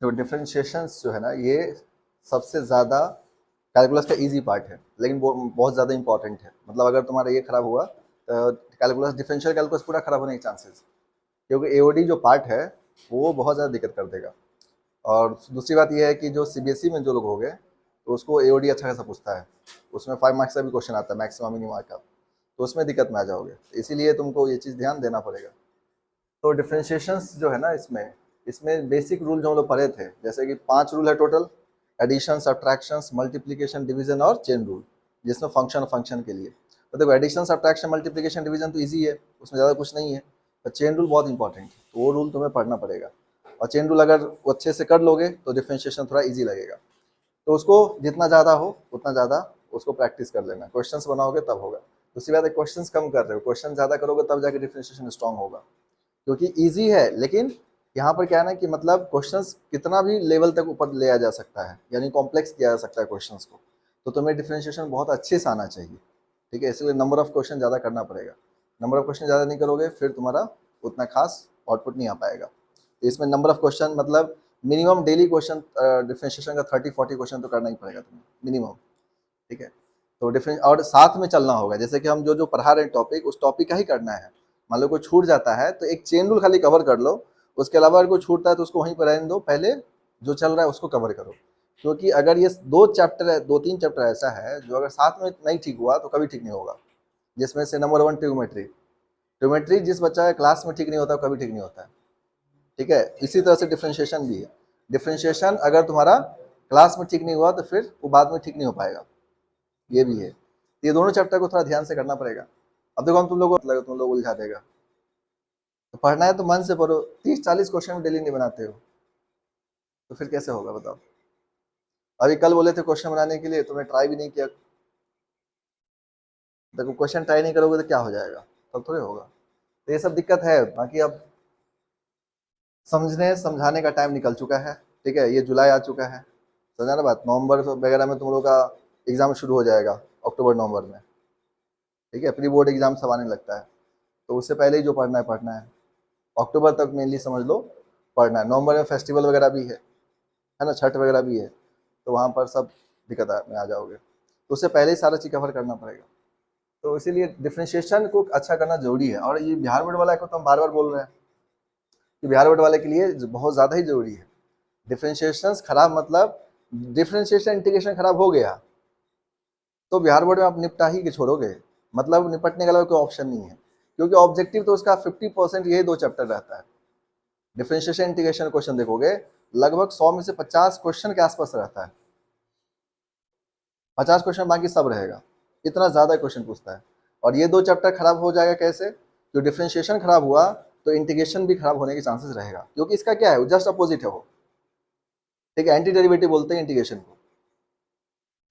तो डिफरेंशिएशंस जो है ना, ये सबसे ज़्यादा कैलकुलस का इजी पार्ट है, लेकिन वो बहुत ज़्यादा इंपॉर्टेंट है। मतलब अगर तुम्हारा ये खराब हुआ तो कैलकुलस, डिफरेंशियल कैलकुलस पूरा खराब होने के चांसेस, क्योंकि एओडी जो पार्ट है वो बहुत ज़्यादा दिक्कत कर देगा। और दूसरी बात ये है कि जो सीबीएसई में जो लोग हो गए तो उसको एओडी अच्छा खासा पूछता है, उसमें 5 मार्क्स का भी क्वेश्चन आता है, मैक्सिमम मिनिमम का, तो उसमें दिक्कत में आ जाओगे। इसीलिए तुमको ये चीज़ ध्यान देना पड़ेगा। तो डिफ्रेंशिएशंस जो है ना, इसमें इसमें बेसिक रूल जो हम लोग पढ़े थे, जैसे कि 5 रूल है total: addition, subtractions, multiplication, division और चेन रूल, जिसमें फंक्शन के लिए। तो देखो, एडिशन, सब्ट्रैक्शन, मल्टीप्लिकेशन, डिवीजन तो ईजी है, उसमें ज़्यादा कुछ नहीं है, पर चेन रूल बहुत इंपॉर्टेंट है, तो वो रूल तुम्हें पढ़ना पड़ेगा। और चेन रूल अगर वो अच्छे से कर लोगे तो डिफ्रेंशिएशन थोड़ा ईजी लगेगा। तो उसको जितना ज़्यादा हो उतना ज़्यादा उसको प्रैक्टिस कर लेना, क्वेश्चंस बनाओगे तब होगा। दूसरी बात है, क्वेश्चंस कम कर रहे हो, क्वेश्चन ज़्यादा करोगे तब जाके डिफ्रेंशिएशन स्ट्रांग होगा, क्योंकि ईजी है। लेकिन यहाँ पर क्या है ना कि मतलब क्वेश्चंस कितना भी लेवल तक ऊपर ले आ जा सकता है, यानी कॉम्प्लेक्स किया जा सकता है क्वेश्चंस को, तो तुम्हें डिफ्रेंशिएशन बहुत अच्छे से आना चाहिए। ठीक है, इसलिए नंबर ऑफ क्वेश्चन ज़्यादा करना पड़ेगा। नंबर ऑफ क्वेश्चन ज़्यादा नहीं करोगे फिर तुम्हारा उतना खास आउटपुट नहीं आ पाएगा। तो इसमें नंबर ऑफ क्वेश्चन मतलब मिनिमम डेली क्वेश्चन डिफ्रेंशिएशन का 30-40 क्वेश्चन तो करना ही पड़ेगा तुम्हें मिनिमम। ठीक है, तो डिफरेंस और साथ में चलना होगा, जैसे कि हम जो जो पढ़ा रहे हैं टॉपिक, उस टॉपिक का ही करना है। मान लो कोई छूट जाता है तो एक चेन रूल खाली कवर कर लो, उसके अलावा अगर कोई छूटता है तो उसको वहीं पर रहने दो, पहले जो चल रहा है उसको कवर करो। क्योंकि अगर ये 2-3 चैप्टर ऐसा है जो अगर साथ में नहीं ठीक हुआ तो कभी ठीक नहीं होगा। जिसमें से नंबर 1 ट्रिग्नोमेट्री, ट्रिग्नोमेट्री जिस बच्चा का क्लास में ठीक नहीं होता कभी ठीक नहीं होता है। ठीक है, इसी तरह से डिफ्रेंशिएशन भी है। डिफ्रेंशिएशन अगर तुम्हारा क्लास में ठीक नहीं हुआ तो फिर वो बाद में ठीक नहीं हो पाएगा, ये भी है। ये दोनों चैप्टर को थोड़ा ध्यान से करना पड़ेगा। अब देखो, हम तुम लोग मतलब तुम लोग उलझा देगा, तो पढ़ना है तो मन से पढ़ो। 30-40 क्वेश्चन डेली नहीं बनाते हो तो फिर कैसे होगा बताओ। अभी कल बोले थे क्वेश्चन बनाने के लिए, तुमने ट्राई भी नहीं किया। देखो, क्वेश्चन ट्राई नहीं करोगे तो क्या हो जाएगा, तब थोड़े होगा। तो ये सब दिक्कत है। बाकी अब समझने समझाने का टाइम निकल चुका है। ठीक है, ये जुलाई आ चुका है, समझा ना बात। नवंबर वगैरह में तुम लोग का एग्जाम शुरू हो जाएगा, अक्टूबर नवंबर में। ठीक है, प्री बोर्ड एग्जाम सब आने लगता है, तो उससे पहले ही जो पढ़ना है पढ़ना है। अक्टूबर तक मेनली समझ लो पढ़ना है। नवंबर में फेस्टिवल वगैरह भी है ना, छठ वगैरह भी है, तो वहाँ पर सब दिक्कत में आ जाओगे, तो उससे पहले ही सारा चीज़ कवर करना पड़ेगा। तो इसीलिए डिफ्रेंशिएशन को अच्छा करना जरूरी है। और ये बिहार बोर्ड वाला को तो हम बार बार बोल रहे हैं कि बिहार बोर्ड वाले के लिए बहुत ज़्यादा ही जरूरी है। डिफ्रेंशिएशन खराब, मतलब डिफ्रेंशिएशन इंटीग्रेशन खराब हो गया तो बिहार बोर्ड में आप निपटा ही के छोड़ोगे, मतलब निपटने के अलावा कोई ऑप्शन नहीं है। क्योंकि ऑब्जेक्टिव तो उसका 50% यही 2 चैप्टर रहता है। डिफरेंशिएशन इंटीग्रेशन क्वेश्चन देखोगे लगभग 100 में से 50 क्वेश्चन के आसपास रहता है। 50 क्वेश्चन बाकी सब रहेगा, इतना ज़्यादा क्वेश्चन पूछता है। और ये 2 चैप्टर खराब हो जाएगा कैसे? जो डिफरेंशिएशन खराब हुआ तो इंटीग्रेशन भी खराब होने के चांसेस रहेगा, क्योंकि इसका क्या है, जस्ट अपोजिट है वो। ठीक है, एंटी डेरिवेटिव बोलते हैं इंटीग्रेशन को।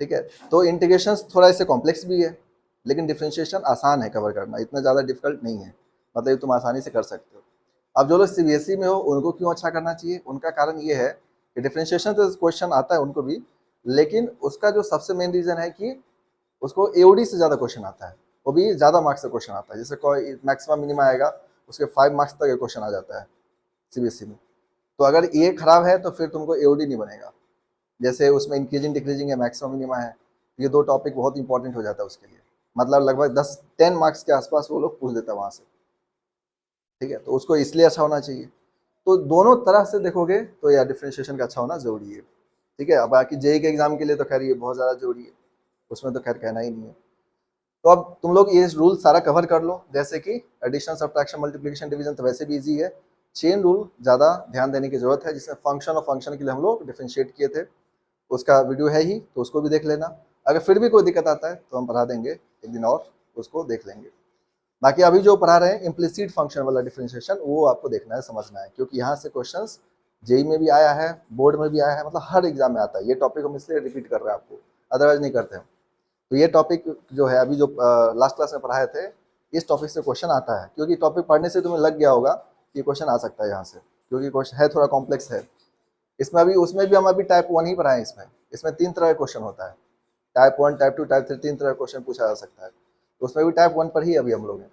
ठीक है, तो इंटीग्रेशन थोड़ा इससे कॉम्प्लेक्स भी है, लेकिन डिफरेंशिएशन आसान है कवर करना, इतना ज़्यादा डिफिकल्ट नहीं है, मतलब तुम आसानी से कर सकते हो। अब जो लोग सीबीएसई में हो उनको क्यों अच्छा करना चाहिए, उनका कारण ये है कि डिफरेंशिएशन तो क्वेश्चन आता है उनको भी, लेकिन उसका जो सबसे मेन रीज़न है कि उसको एओडी से ज़्यादा क्वेश्चन आता है, वो भी ज़्यादा मार्क्स से क्वेश्चन आता है। जैसे कोई मैक्सिमम मिनिमम आएगा उसके 5 मार्क्स तक क्वेश्चन आ जाता है सीबीएसई में। तो अगर ये खराब है तो फिर तुमको एओडी नहीं बनेगा। जैसे उसमें इंक्रीजिंग डिक्रीजिंग है, मैक्सिमम मिनिमा है, ये 2 टॉपिक बहुत इंपॉर्टेंट हो जाता है उसके लिए। मतलब लगभग 10 मार्क्स के आसपास वो लोग पूछ देता है वहाँ से। ठीक है, तो उसको इसलिए अच्छा होना चाहिए। तो दोनों तरह से देखोगे तो यार डिफरेंशिएशन का अच्छा होना जरूरी है। ठीक है, अब बाकी जेई के एग्जाम के लिए तो खैर ये बहुत ज़्यादा जरूरी है, उसमें तो खैर कहना ही नहीं है। तो अब तुम लोग ये रूल सारा कवर कर लो, जैसे कि एडिशन, सब्ट्रैक्शन, मल्टीप्लिकेशन, डिवीजन तो वैसे भी इजी है। चेन रूल ज़्यादा ध्यान देने की जरूरत है, जिसमें फंक्शन और फंक्शन के लिए हम लोग डिफ्रेंशिएट किए थे, उसका वीडियो है ही, तो उसको भी देख लेना। अगर फिर भी कोई दिक्कत आता है तो हम पढ़ा देंगे एक दिन और, उसको देख लेंगे। बाकी अभी जो पढ़ा रहे हैं इम्प्लिसिट फंक्शन वाला डिफरेंशिएशन, वो आपको देखना है, समझना है, क्योंकि यहाँ से क्वेश्चंस जेई में भी आया है, बोर्ड में भी आया है, मतलब हर एग्जाम में आता है। ये टॉपिक हम इसलिए रिपीट कर रहे हैं आपको, अदरवाइज नहीं करते हम। तो ये टॉपिक जो है अभी जो लास्ट क्लास में पढ़ाए थे, इस टॉपिक से क्वेश्चन आता है, क्योंकि टॉपिक पढ़ने से तुम्हें लग गया होगा कि क्वेश्चन आ सकता है यहाँ से, क्योंकि क्वेश्चन है थोड़ा कॉम्प्लेक्स है। इसमें अभी उसमें भी हम अभी टाइप 1 ही पढ़ाए। इसमें 3 तरह का क्वेश्चन होता है, टाइप 1, टाइप 2, टाइप 3, 3 तरह का क्वेश्चन पूछा जा सकता है। तो उसमें भी टाइप 1 पर ही अभी हम लोग हैं।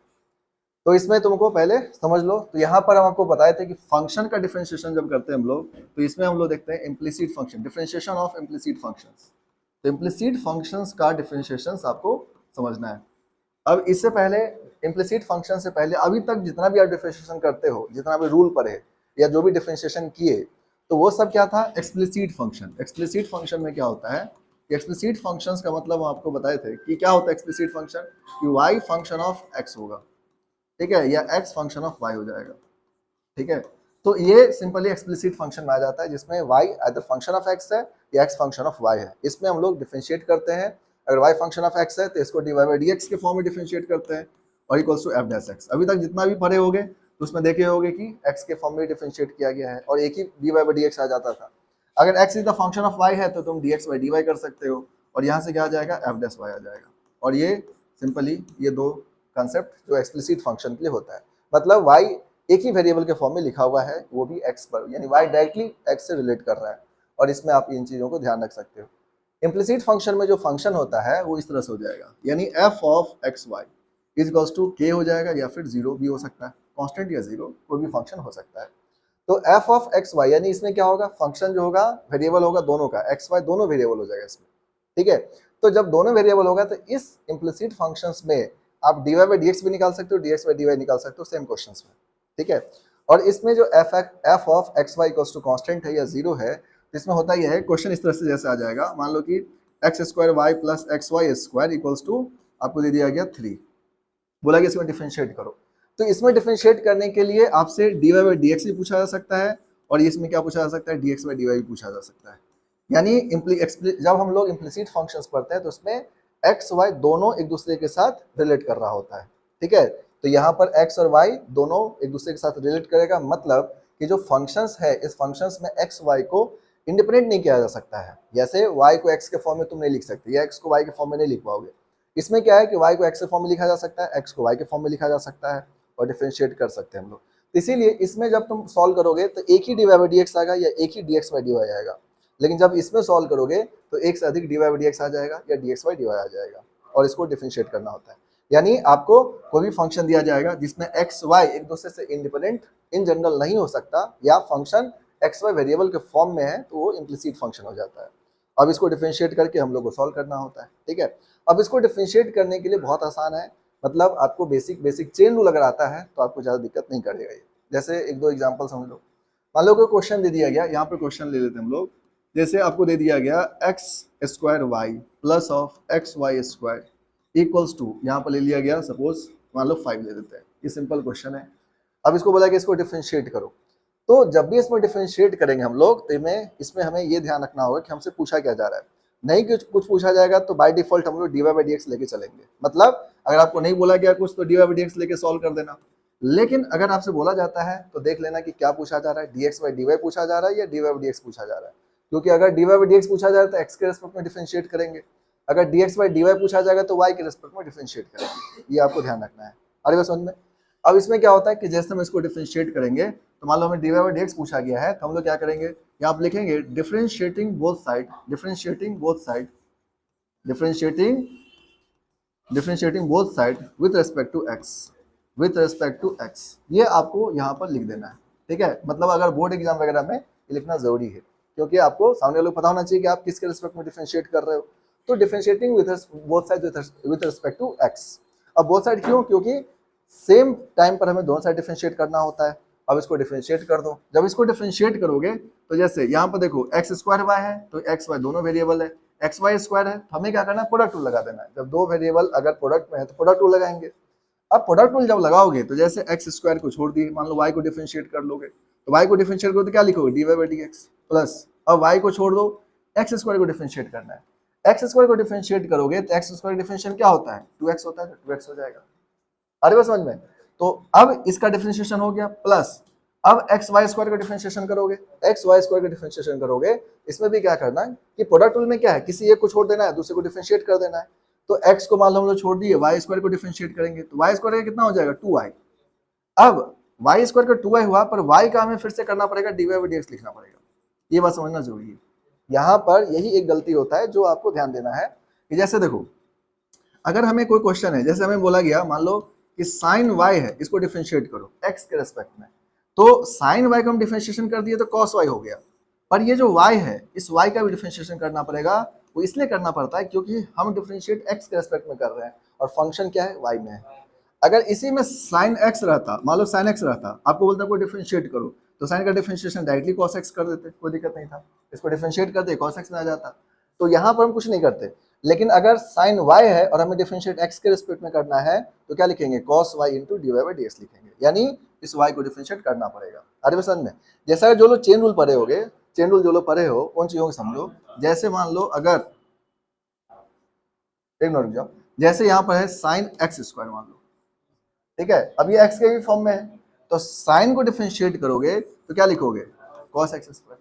तो इसमें तुमको पहले समझ लो, तो यहाँ पर हम आपको बताए थे कि फंक्शन का डिफरेंशिएशन जब करते हैं हम लोग, तो इसमें हम लोग देखते हैं implicit function, differentiation of implicit functions. तो इम्प्लिसिट फंक्शंस का डिफरेंशिएशन आपको समझना है। अब इससे पहले, इम्प्लिसिट फंक्शन से पहले अभी तक जितना भी आप डिफरेंशिएशन करते हो, जितना भी रूल पढ़े या जो भी डिफरेंशिएशन किए, तो वो सब क्या था, एक्सप्लिसिट फंक्शन। एक्सप्लिसिट फंक्शन में क्या होता है, एक्सप्लिसिट फंक्शंस का मतलब हम आपको बताए थे कि क्या होता है एक्सप्लिसिट फंक्शन, कि y फंक्शन ऑफ x होगा, ठीक है, या x फंक्शन ऑफ y हो जाएगा, ठीक है। तो ये सिंपली एक्सप्लिसिट फंक्शन में आ जाता है, जिसमें y either function of x है या x फंक्शन ऑफ y है। इसमें हम लोग डिफरेंशिएट करते हैं, अगर y फंक्शन ऑफ x है तो इसको dy बाई dx के फॉर्म में डिफरेंशिएट करते हैं, और equals to f dash x। अभी तक जितना भी पढ़े होगे तो उसमें देखे होगे कि x के फॉर्म में डिफरेंशिएट किया गया है, और एक ही dy बाई dx आ जाता था। अगर x is the function of y है तो तुम dx बाई dy कर सकते हो, और यहाँ से क्या आ जाएगा, f डैश y आ जाएगा। और ये सिंपली ये दो कंसेप्ट जो एक्सप्लिसिट फंक्शन के लिए होता है, मतलब y एक ही वेरिएबल के फॉर्म में लिखा हुआ है, वो भी x पर, यानी y डायरेक्टली x से रिलेट कर रहा है, और इसमें आप इन चीज़ों को ध्यान रख सकते हो। इम्प्लिसिट फंक्शन में जो फंक्शन होता है वो इस तरह से हो जाएगा, यानी f of x y is equals to k हो जाएगा, या फिर जीरो भी हो सकता है, कांस्टेंट या जीरो कोई भी फंक्शन हो सकता है। तो f ऑफ एक्स वाई, यानी इसमें क्या होगा, फंक्शन जो होगा वेरिएबल होगा दोनों का, एक्स वाई दोनों वेरिएबल हो जाएगा इसमें, ठीक है। तो जब दोनों वेरिएबल होगा तो इस इम्प्लिसिट फंक्शंस में आप dy बाई dx भी निकाल सकते हो, dx बाई dy निकाल सकते हो सेम क्वेश्चंस में, ठीक है। और इसमें जो f of x y equals to constant है या जीरो है, तो इसमें होता यह है, क्वेश्चन इस तरह से जैसे आ जाएगा, मान लो कि x square y plus x y square equals to आपको दे दिया गया 3, बोला कि इसमें डिफरेंशिएट करो। तो इसमें डिफरेंशिएट करने के लिए आपसे dy बाई dx भी पूछा जा सकता है, और इसमें क्या पूछा जा सकता है, dx बाई dy भी पूछा जा सकता है। यानी जब हम लोग इम्प्लिसिट फंक्शंस पढ़ते हैं तो उसमें x y दोनों एक दूसरे के साथ रिलेट कर रहा होता है, ठीक है। तो यहाँ पर x और y दोनों एक दूसरे के साथ रिलेट करेगा, मतलब कि जो फंक्शंस है, इस फंक्शंस में x y को इंडिपेंडेंट नहीं किया जा सकता है। जैसे y को x के फॉर्म में तुम नहीं लिख सकते, या x को y के फॉर्म में नहीं लिख पाओगे। इसमें क्या है कि y को x के फॉर्म में लिखा जा सकता है, x को y के फॉर्म में लिखा जा सकता है, और डिफरेंशिएट कर सकते हैं हम लोग। तो इसीलिए इसमें जब तुम सॉल्व करोगे तो एक ही dy बाई dx आएगा, या एक ही dx बाई dy आएगा। लेकिन जब इसमें सॉल्व करोगे तो एक से अधिक dy बाई dx आ जाएगा, या dx बाई dy आ जाएगा, और इसको डिफरेंशिएट करना होता है। यानी आपको कोई भी फंक्शन दिया जाएगा जिसमें x y एक दूसरे से इंडिपेंडेंट इन जनरल नहीं हो सकता, या फंक्शन x y वेरिएबल के फॉर्म में है, तो वो इम्प्लिसिट फंक्शन हो जाता है। अब इसको डिफरेंशिएट करके हम लोग को सॉल्व करना होता है, ठीक है। अब इसको डिफरेंशिएट करने के लिए बहुत आसान है, मतलब आपको बेसिक चेन रूल अगर आता है तो आपको ज़्यादा दिक्कत नहीं करेगा ये। जैसे एक दो एग्जाम्पल समझ लो, मान लो कोई क्वेश्चन दे दिया गया, यहाँ पर क्वेश्चन ले लेते हैं हम लोग। जैसे आपको दे दिया गया x square y plus of x y square equals to, यहाँ पर ले लिया गया सपोज मान लो 5 ले देते हैं, ये सिंपल क्वेश्चन है। अब इसको बोला कि इसको डिफरेंशिएट करो, तो जब भी इसमें डिफरेंशिएट करेंगे हम लोग, तो इसमें हमें ये ध्यान रखना होगा कि हमसे पूछा क्या जा रहा है। नहीं कुछ पूछा जाएगा तो बाय डिफॉल्ट हम लोग dy बाई dx लेके चलेंगे, मतलब अगर आपको नहीं बोला गया कुछ तो dy बाई dx लेके सॉल्व कर देना। लेकिन अगर आपसे बोला जाता है तो देख लेना कि क्या पूछा जा रहा है, dx बाई dy पूछा जा रहा है या dy बाई dx पूछा जा रहा है। क्योंकि अगर dy बाई dx पूछा जा रहा है तो x के रेस्पेक्ट में डिफरेंशिएट करेंगे, अगर dx बाई dy पूछा जाएगा तो y के रेस्पेक्ट में डिफरेंशिएट करेंगे, ये आपको ध्यान रखना है। अरे समझ में। अब इसमें क्या होता है कि जैसे हम इसको डिफरेंशिएट करेंगे, तो मान लो हमें dy बाई dx पूछा गया है, तो हम लोग क्या करेंगे, यहाँ आप लिखेंगे differentiating both side, differentiating both side with respect to x, ये आपको यहाँ पर लिख देना है, ठीक है। मतलब अगर बोर्ड एग्जाम वगैरह में ये लिखना जरूरी है, क्योंकि आपको सामने लोग पता होना चाहिए कि आप किसके रेस्पेक्ट में डिफरेंशिएट कर रहे हो। तो differentiating both side with respect to x। अब बोथ साइड क्यों, क्योंकि सेम टाइम पर हमें दोनों साइड डिफरेंशिएट करना होता है। अब इसको डिफरेंशिएट कर दो, जब इसको डिफरेंशिएट करोगे तो जैसे यहाँ पर देखो एक्स स्क्वायर वाई है, तो एक्स वाई दोनों वेरिएबल है, एक्स वाई स्क्वायर है, तो हमें क्या करना है, प्रोडक्ट रूल लगा देना है। जब दो वेरिएबल अगर प्रोडक्ट में है तो प्रोडक्ट रूल लगाएंगे। अब प्रोडक्ट रूल जब लगाओगे तो जैसे एक्स स्क्वायर को छोड़ दिए, मान लो वाई को डिफरेंशिएट कर लोगे, तो वाई को डिफरेंशिएट करो तो क्या लिखोगे, d y by d x plus, अब वाई को छोड़ दो, एक्स स्क्वायर को डिफरेंशिएट करना है। एक्स स्क्वायर को डिफरेंशिएट करोगे तो एक्स स्क्वायर डिफरेंशिएशन क्या होता है, 2x होता है, तो 2x हो जाएगा। अरे बस समझ में। तो अब इसका डिफरेंशिएशन हो गया, प्लस अब एक्स वाई स्क्वायर का डिफरेंशिएशन करोगे, एक्स वाई स्क्वायर का डिफरेंशिएशन करोगे, इसमें भी क्या करना है कि प्रोडक्ट रूल में क्या है, किसी एक को छोड़ देना है, दूसरे को डिफरेंशिएट कर देना है। तो x को मान लो हम लोग छोड़ दिए, वाई स्क्वायर को डिफरेंशिएट करेंगे, तो वाई स्क्वायर का कितना हो जाएगा, 2y। अब वाई स्क्वायर का 2y हुआ, पर y का हमें फिर से करना पड़ेगा, dy बाई dx लिखना पड़ेगा। ये बात समझना जरूरी है। यहाँ पर यही एक गलती होता है जो आपको ध्यान देना है कि जैसे देखो, अगर हमें कोई क्वेश्चन है, जैसे हमें बोला गया, मान लो कि साइन वाई है इसको डिफरेंशिएट करो एक्स के रेस्पेक्ट में, तो साइन वाई को हम डिफरेंशिएशन कर दिए तो कॉस वाई हो गया। पर ये जो y है इस y का भी डिफरेंशिएशन करना पड़ेगा, वो इसलिए करना पड़ता है क्योंकि हम डिफरेंशिएट x के रेस्पेक्ट में कर रहे हैं और फंक्शन क्या है y में है। अगर इसी में sin x रहता, मान लो sin x रहता, आपको बोलता है कोई डिफरेंशिएट करो, तो sin का डिफरेंशिएशन डायरेक्टली cos x कर देते, कोई दिक्कत नहीं था, इसको डिफरेंशिएट करते cos x में आ जाता। तो यहाँ पर हम कुछ नहीं करते, लेकिन अगर sin y है और हमें डिफरेंशिएट x के रेस्पेक्ट में करना है तो क्या लिखेंगे, cos y into dy by dx लिखेंगे, यानी इस y को डिफरेंशिएट करना पड़ेगा। अरे समझ में, जैसा जो लोग चेन रूल पढ़े होगे, चेन रूल जो लोग पढ़े हो उन चीजों को समझो। जैसे मान लो अगर एक मिनट रुक जाओ, जैसे यहाँ पर है साइन एक्स स्क्वायर मान लो, ठीक है, अब ये x के भी फॉर्म में है, तो साइन को डिफरेंशिएट करोगे तो क्या लिखोगे, cos x स्क्वायर।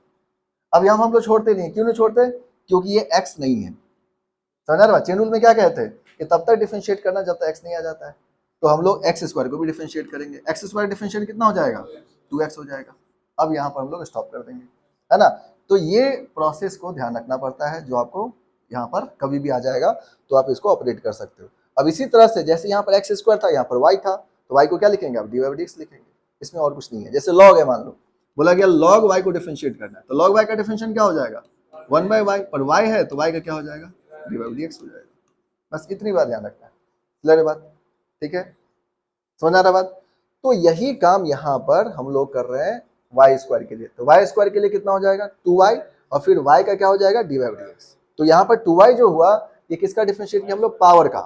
अब यहाँ हम लोग छोड़ते नहीं, क्यों नहीं छोड़ते, क्योंकि ये x नहीं है। समझ रहा, चेन रूल में क्या कहते हैं कि तब तक डिफरेंशिएट करना जब तक x नहीं आ जाता है, तो हम लोग x स्क्वायर को भी डिफरेंशिएट करेंगे, x स्क्वायर डिफरेंशिएट कितना हो जाएगा, 2x हो जाएगा। अब यहाँ पर हम लोग स्टॉप कर देंगे, है ना। तो ये प्रोसेस को ध्यान रखना पड़ता है, जो आपको यहाँ पर कभी भी आ जाएगा तो आप इसको ऑपरेट कर सकते हो। अब इसी तरह से जैसे यहाँ पर एक्स स्क्वायर था, यहाँ पर वाई था, तो वाई को क्या लिखेंगे आप, डी वाई डी लिखेंगे, इसमें और कुछ नहीं है। जैसे लॉग है, मान लो बोला गया लॉग वाई को डिफरेंशिएट करना है, तो लॉग वाई का डिफरेंशिएशन क्या हो जाएगा, 1 बाई वाई, पर वाई है तो वाई का क्या हो जाएगा, डी वाई डी एक्स हो जाएगा। बस इतनी बात ध्यान रखना है, क्लियर है बात, ठीक है, समझ आ रहा बात। तो यही काम यहाँ पर हम लोग कर रहे हैं वाई स्क्वायर के लिए, तो वाई स्क्वायर के लिए कितना हो जाएगा 2y, और फिर y का क्या हो जाएगा डी वाई डी एक्स। तो यहाँ पर 2y जो हुआ ये किसका डिफरेंशिएट किया हम लोग, पावर का,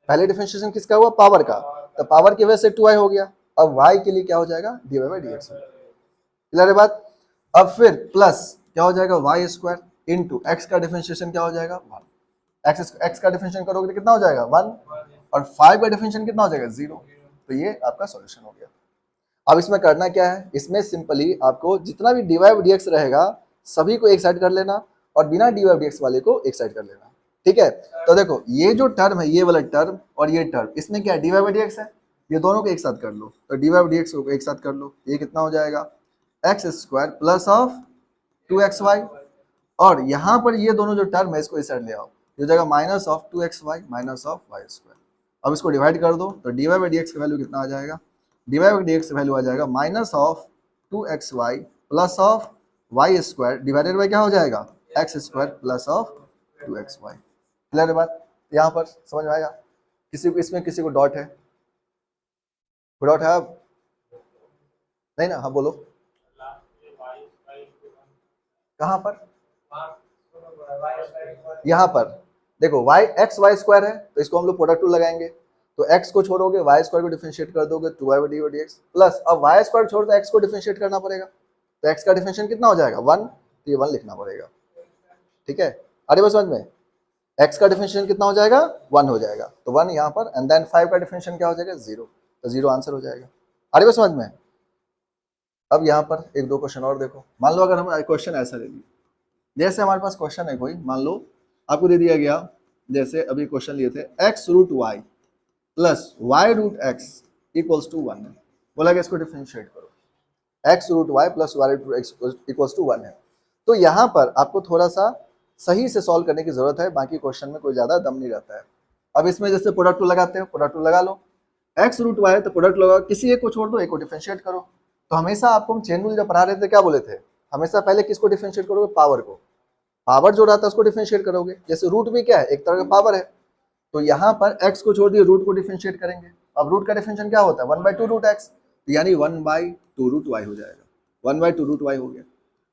पहले डिफरेंशिएशन किसका हुआ, पावर का, तो पावर की वजह से 2y हो गया। अब y के लिए क्या हो जाएगा, d y d x, clear है बात। अब फिर प्लस क्या हो जाएगा वाई स्क्वायर इंटू एक्स का डिफरेंशिएशन क्या हो जाएगा 1, एक्स का डिफरेंशिएशन करोगे तो कितना हो जाएगा 1, और 5 का डिफरेंशिएशन कितना हो जाएगा 0। तो ये आपका सॉल्यूशन हो गया। अब इसमें करना क्या है, इसमें सिंपली आपको जितना भी डी वाई डी एक्स रहेगा सभी को एक साइड कर लेना और बिना डी वाई डी एक्स वाले को एक साइड कर लेना, ठीक है। तो देखो ये जो टर्म है, ये वाला टर्म और ये टर्म, इसमें क्या है डी वाई डी एक्स है, ये दोनों को एक साथ कर लो, तो डी वाई डी एक्स को एक साथ कर लो, ये कितना हो जाएगा x square plus of 2xy, और यहाँ पर ये दोनों जो टर्म है इसको इस साइड ले आओ, ये हो जाएगा minus of 2xy minus of y square. अब इसको डिवाइड कर दो, तो d y by d x का वैल्यू कितना आ जाएगा, d y by d x का वैल्यू आ जाएगा minus of 2xy plus of y square divided by क्या हो जाएगा x square plus of 2xy। Clear है बात, यहाँ पर समझ में आएगा। किसी को इसमें किसी को डॉट है, डॉट है अब नहीं ना, हाँ बोलो कहाँ पर, यहाँ पर देखो y एक्स वाई स्क्वायर है, तो इसको हम लोग प्रोडक्ट टूल लगाएंगे, तो x को छोड़ोगे y स्क्वायर को डिफरेंशिएट कर दोगे 2y d y d x, plus अब y स्क्वायर छोड़ दो x को डिफरेंशिएट करना पड़ेगा, तो x का डिफरेंशिएशन कितना हो जाएगा 1, तो ये 1 लिखना पड़ेगा, ठीक है। अरे बस समझ में, x का डिफरेंशिएशन कितना हो जाएगा 1 हो जाएगा, तो 1 यहाँ पर, एंड देन 5 का डिफरेंशिएशन क्या हो जाएगा 0, तो 0 आंसर हो जाएगा। अरे बस समझ में। अब यहाँ पर एक दो क्वेश्चन और देखो, मान लो अगर हम क्वेश्चन ऐसा ले लिए, जैसे हमारे पास क्वेश्चन है कोई, मान लो आपको दे दिया गया, जैसे अभी क्वेश्चन लिए थे x root y plus y root x equals to 1 है, बोला कि इसको डिफरेंशिएट करो, x root y plus y root x equals to 1 है। तो यहाँ पर आपको थोड़ा सा सही से सॉल्व करने की जरूरत है, बाकी क्वेश्चन में कोई ज्यादा दम नहीं रहता है। अब इसमें जैसे प्रोडक्ट टूल लगाते हो, प्रोडक्ट टूल लगा लो, x रूट वाई है तो प्रोडक्ट लगाओ, किसी एक को छोड़ दो, एक को डिफरेंशिएट करो। तो हमेशा आपको हम चेन रूल जब पढ़ा रहे थे क्या बोले थे, हमेशा पहले किसको डिफरेंशिएट करोगे, पावर को, पावर जो रहता है उसको डिफरेंशिएट करोगे। जैसे रूट भी क्या है, एक तरह का पावर है, तो यहाँ पर x को छोड़ दिए, रूट को डिफरेंशिएट करेंगे। अब रूट का डिफरेंशिएशन क्या होता है 1/2 रूट x, तो यानी 1/2 रूट y हो जाएगा, 1/2 रूट y हो गया।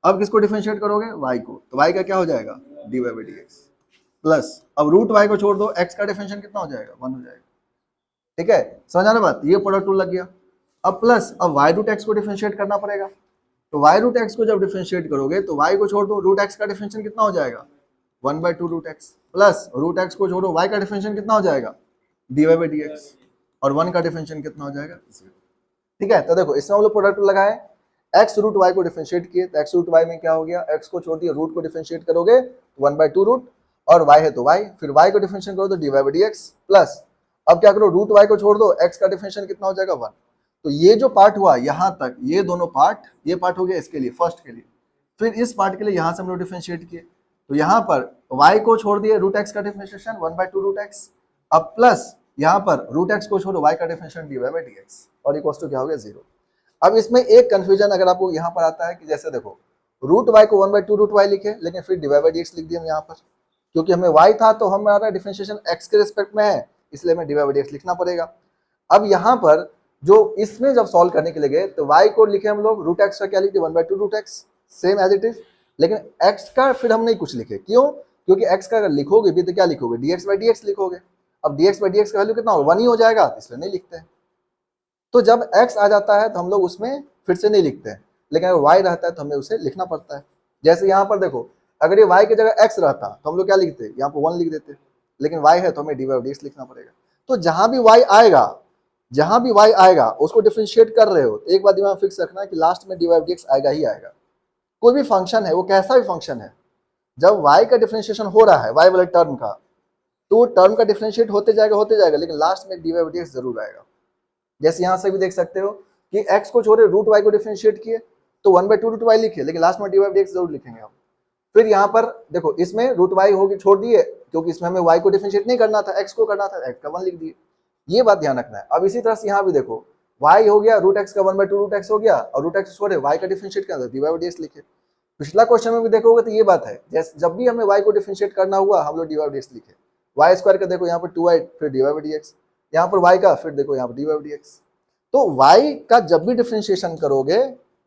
अब किसको डिफरेंशिएट करोगे, y को, तो y का क्या हो जाएगा d y by d x, plus अब रूट y को छोड़ दो, x का डिफरेंशिएशन कितना हो जाएगा 1 हो जाएगा, ठीक है, समझ आना बात। ये प्रोडक्ट टूल लग गया। अब प्लस अब y रूट x को डिफरेंशिएट करना पड़ेगा, तो y रूट x को जब डिफरेंशिएट करोगे तो y को छोड़ दो, रूट x का डिफरेंशिएशन कितना हो जाएगा 1/2 root x, plus root x को छोड़ो, y का डिफरेंशिएशन कितना हो जाएगा d y by d x, और 1 का डिफरेंशिएशन कितना हो जाएगा 0, ठीक है। तो देखो इसमें हम लोग प्रोडक्ट लगाए, x रूट y को डिफरेंशिएट किए, तो x रूट y में क्या हो गया, x को छोड़ दिया, रूट को डिफरेंशिएट करोगे 1/2 रूट, और y है तो y, फिर y को डिफरेंशिएट करो तो d y by d x, plus अब क्या करो, रूट y को छोड़ दो, x का डिफरेंशिएशन कितना हो जाएगा 1। तो ये जो पार्ट हुआ यहाँ तक, ये दोनों पार्ट, ये पार्ट हो गया इसके लिए, फर्स्ट के लिए। फिर इस पार्ट के लिए यहाँ से हम लोग डिफरेंशिएट किए, तो यहाँ पर y को छोड़ दिए, रूट x का डिफरेंशिएशन 1/2 रूट x, अब प्लस यहाँ पर रूट एक्स को छोड़ो, y का डिफरेंशियल dy बाई dx और इक्वल्स टू क्या हो गया 0। अब इसमें एक कंफ्यूजन अगर आपको यहाँ पर आता है कि जैसे देखो रूट y को 1/2 रूट y लिखे, लेकिन फिर dy बाई dx लिख दिया हम यहाँ पर, क्योंकि हमें y था तो हमारा डिफरेंशिएशन x के रिस्पेक्ट में है, इसलिए हमें dy बाई dx लिखना पड़ेगा। अब यहाँ पर जो इसमें जब सॉल्व करने के लिए गए तो y को लिखे हम लोग रूट एक्स का क्या लिखे 1/2 root x, same as it is, लेकिन x का फिर हम नहीं कुछ लिखे, क्यों? क्योंकि x का अगर लिखोगे भी तो क्या लिखोगे dx बाई dx लिखोगे। अब dx बाई dx का वैल्यू कितना होगा 1 ही हो जाएगा, इसलिए नहीं लिखते हैं। तो जब x आ जाता है तो हम लोग उसमें फिर से नहीं लिखते हैं, लेकिन अगर y रहता है तो हमें उसे लिखना पड़ता है। जैसे यहाँ पर देखो अगर ये y की जगह x रहता तो हम लोग क्या लिखते, यहाँ पर 1 लिख देते, लेकिन y है तो हमें dy बाई dx लिखना पड़ेगा। तो जहां भी y आएगा उसको डिफरेंशिएट कर रहे हो तो एक बात दिमाग में फिक्स रखना कि लास्ट में dy बाई dx आएगा ही आएगा। कोई भी फंक्शन है वो कैसा भी फंक्शन है, जब y का डिफरेंशिएशन हो रहा है y वाले टर्म का, तो टर्म का डिफरेंशिएट होते जाएगा, लेकिन लास्ट में dy बाई dx जरूर आएगा। जैसे यहाँ से भी देख सकते हो कि x को छोड़े रूट y को डिफरेंशिएट किए तो 1/2 रूट y लिखे, लेकिन लास्ट में dy बाई dx जरूर लिखेंगे हम। फिर यहाँ पर देखो इसमें रूट y होगी छोड़ दिए, क्योंकि इसमें हमें y को डिफरेंशिएट नहीं करना था, x को करना था, x का 1 लिख दिए। ये बात ध्यान रखना है। अब इसी तरह से यहाँ भी देखो y हो गया रूट x का 1/2 रूट x हो गया, और रूट x छोड़े y का डिफरेंशिएट करना dy बाई dx लिखे। पिछला क्वेश्चन में भी देखोगे तो ये बात है, जैसे जब भी हमें y को डिफरेंशिएट करना हुआ हम लोग dy बाई dx लिखे। y स्क्वायर का देखो यहाँ पर 2y फिर dy बाई dx, यहाँ पर y का फिर देखो यहाँ पर dy बाई dx। तो y का जब भी डिफरेंशिएशन करोगे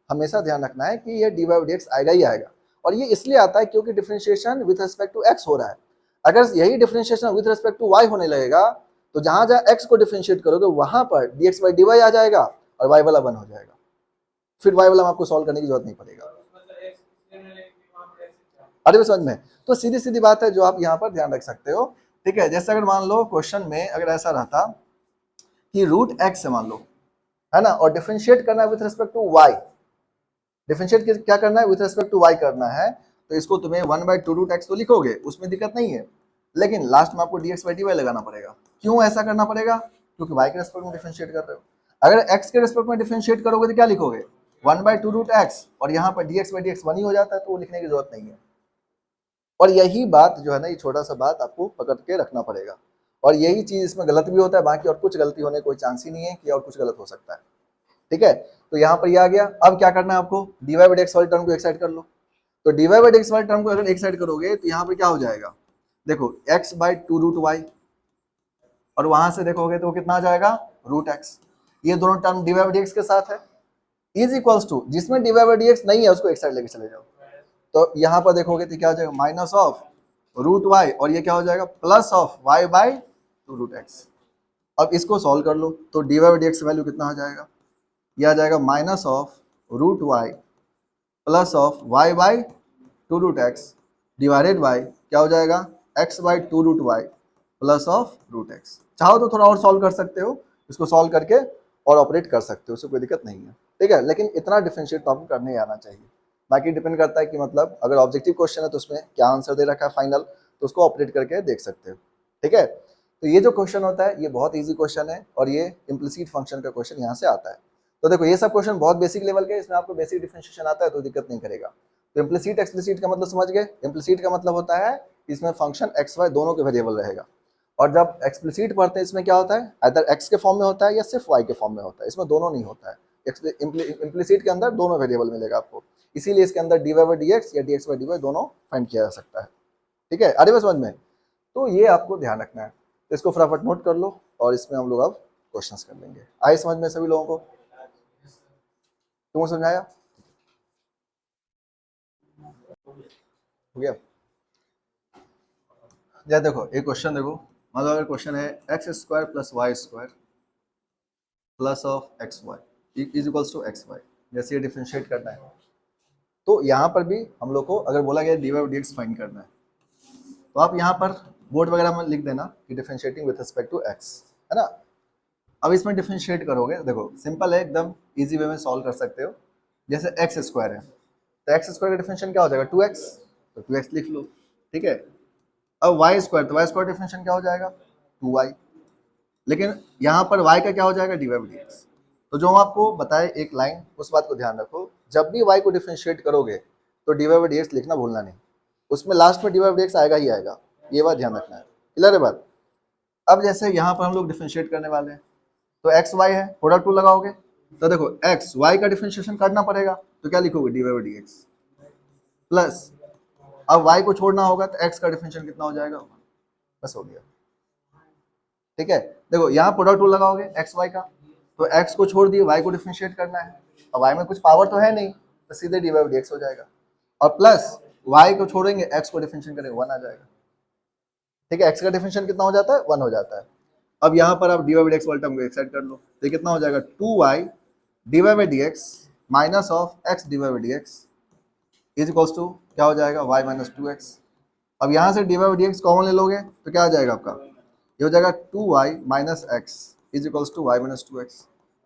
हमेशा ध्यान रखना है कि ये dy बाई dx आएगा ही आएगा, और ये इसलिए आता है क्योंकि differentiation with respect to x हो रहा है। अगर यही differentiation with respect to y होने लगेगा तो जहां जहां x को डिफरेंशिएट करोगे वहां पर dx बाई dy आ जाएगा और y वाला 1 हो जाएगा, फिर y वाला आपको सॉल्व करने की जरूरत नहीं पड़ेगा। अरे समझ में, तो सीधी सीधी बात है जो आप यहाँ पर ध्यान रख सकते हो। ठीक है, जैसे अगर मान लो क्वेश्चन में अगर ऐसा रहता कि रूट x है मान लो, है ना, और डिफरेंशिएट करना है with respect to y, differentiate क्या करना है विद रिस्पेक्ट टू y करना है, तो इसको तुम्हें 1/2 रूट x तो लिखोगे, उसमें दिक्कत नहीं है, लेकिन लास्ट में आपको dx बाई dy लगाना पड़ेगा। क्यों ऐसा करना पड़ेगा? क्योंकि y के रिस्पेक्ट में डिफरेंशिएट कर रहे हो। अगर x के रिस्पेक्ट में डिफरेंशिएट करोगे तो क्या लिखोगे 1/2 रूट x, और यहाँ पर dx बाई dx 1 ही हो जाता है, तो वो लिखने की जरूरत नहीं है। और यही बात जो है ना, ये छोटा सा बात आपको पकड़ के रखना पड़ेगा, और यही चीज इसमें गलत भी होता है, बाकी और कुछ गलती होने कोई चांस ही नहीं है कि और कुछ गलत हो सकता है। ठीक है, तो यहाँ पर ये आ गया। अब क्या करना है आपको, dy बाई dx वाली टर्म को एक साइड कर लो। तो dy बाई dx वाली टर्म को अगर एक साइड करोगे तो यहाँ पर क्या हो जाएगा, देखो x बाई 2 रूट y, और वहां से देखोगे तो कितना आ जाएगा रूट x। ये दोनों टर्म dy बाई dx के साथ है, इज इक्वल्स टू, जिसमें dy बाई dx नहीं है उसको एक साइड लेके चले जाओ, तो यहाँ पर देखोगे तो क्या हो जाएगा माइनस ऑफ रूट y, और ये क्या हो जाएगा plus of y by 2 root x। अब इसको सॉल्व कर लो तो dy बाई dx वैल्यू कितना आ जाएगा, यह आ जाएगा minus of root y plus of y by 2 root x divided by क्या हो जाएगा x by 2 root y plus of root x। चाहो तो थोड़ा और सॉल्व कर सकते हो, इसको सॉल्व करके और ऑपरेट कर सकते हो, उससे कोई दिक्कत नहीं है। ठीक है, लेकिन इतना डिफरेंशिएट तो आपको करने ही आना चाहिए। बाकी डिपेंड करता है कि मतलब अगर ऑब्जेक्टिव क्वेश्चन है तो उसमें क्या आंसर दे रखा है फाइनल, तो उसको ऑपरेट करके देख सकते हो। ठीक है, तो ये जो क्वेश्चन होता है ये बहुत ईजी क्वेश्चन है, और ये इम्प्लिसिट फंक्शन का क्वेश्चन यहाँ से आता है। तो देखो ये सब क्वेश्चन बहुत बेसिक लेवल के, इसमें आपको बेसिक डिफरेंशिएशन आता है तो दिक्कत नहीं करेगा। तो इम्प्लिसिट एक्सप्लिसिट का मतलब समझ गए। इम्प्लिसिट का मतलब होता है इसमें फंक्शन एक्स वाई दोनों के वेरिएबल रहेगा, और जब एक्सप्लिसिट पढ़ते हैं इसमें क्या होता है अदर एक्स के फॉर्म में होता है या सिर्फ वाई के फॉर्म में होता है, इसमें दोनों नहीं होता है। इम्प्लिसिट के अंदर दोनों वेरिएबल मिलेगा आपको, इसीलिए इसके अंदर dy बाई dx या dx बाई dy दोनों फाइंड किया जा सकता है। ठीक है, अरे बस समझ में, तो ये आपको ध्यान रखना है। तो इसको फटाफट नोट कर लो, और इसमें हम लोग अब क्वेश्चंस कर लेंगे। आए समझ में सभी लोगों को? तुमको समझाया हो गया? या देखो एक क्वेश्चन देखो, मतलब अगर क्वेश्चन है x square plus y square plus of x y is equals to x y, जैसे ये डिफरेंशिएट करना है, तो यहाँ पर भी हम लोग को अगर बोला गया dy बाई dx फाइंड करना है, तो आप यहाँ पर बोर्ड वगैरह में लिख देना कि differentiating with respect to x, है ना। अब इसमें डिफरेंशिएट करोगे, देखो सिंपल है एकदम, इजी वे में सॉल्व कर सकते हो। जैसे एक्स स्क्वायर है तो एक्स स्क्वायर का डिफरेंशिएशन क्या हो जाएगा 2x, तो 2x लिख लो। ठीक है, अब वाई स्क्वायर, तो वाई स्क्वायर डिफरेंशिएशन क्या हो जाएगा 2y, लेकिन यहाँ पर y का क्या हो जाएगा dy बाई dx। तो जो हम आपको बताए एक लाइन, उस बात को ध्यान रखो, जब भी y को डिफरेंशिएट करोगे तो dy बाई dx लिखना भूलना नहीं, उसमें लास्ट में dy बाई dx आएगा ही आएगा, ये बात ध्यान रखना है। क्लियर है बात? अब जैसे यहाँ पर हम लोग डिफरेंशिएट करने वाले हैं, तो एक्स वाई है, प्रोडक्ट टू लगाओगे तो देखो एक्स वाई का डिफरेंशिएशन करना पड़ेगा, तो क्या लिखोगे d y by d x plus, अब y को छोड़ना होगा तो x का डिफरेंशियल कितना हो जाएगा, बस हो गया। ठीक है, देखो यहाँ प्रोडक्ट रूल लगाओगे एक्स वाई का, तो x को छोड़ दिए y को डिफरेंशिएट करना है, अब y में कुछ पावर तो है नहीं, तो सीधे d y by d x हो जाएगा, और प्लस y को छोड़ेंगे x को डिफरेंशिएट करेंगे 1 आ जाएगा। ठीक है, x का डिफरेंशिएट कितना हो जाता है, 1 हो जाता है। अब यहाँ पर आप d y by d x वाले टर्म को एक साइड कर लो, तो कितना हो जाएगा 2y d y by d x minus of x d y by d x is equals to क्या हो जाएगा y माइनस 2x। अब यहाँ से d y by d x common ले लोगे तो क्या आ जाएगा आपका, ये हो जाएगा 2y minus x is equals to y minus 2x।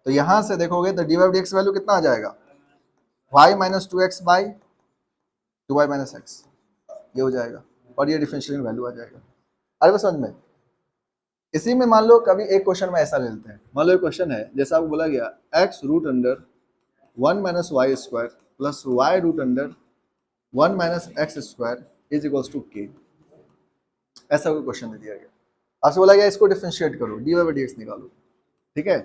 तो यहाँ से देखोगे तो d y by d x value कितना आ जाएगा, y minus 2x by 2y minus x, ये हो जाएगा, और ये डिफरेंशियल वैल्यू आ जाएगा। अरे बस समझ में। इसी में मान लो कभी एक क्वेश्चन में ऐसा ले लेते हैं, मान लो एक क्वेश्चन है जैसा आपको बोला गया x root under 1 minus y square plus y root under 1 minus x square is equals to k, ऐसा कोई क्वेश्चन दे दिया गया, आपसे बोला गया इसको डिफरेंशिएट करो, d y by d x निकालो। ठीक है,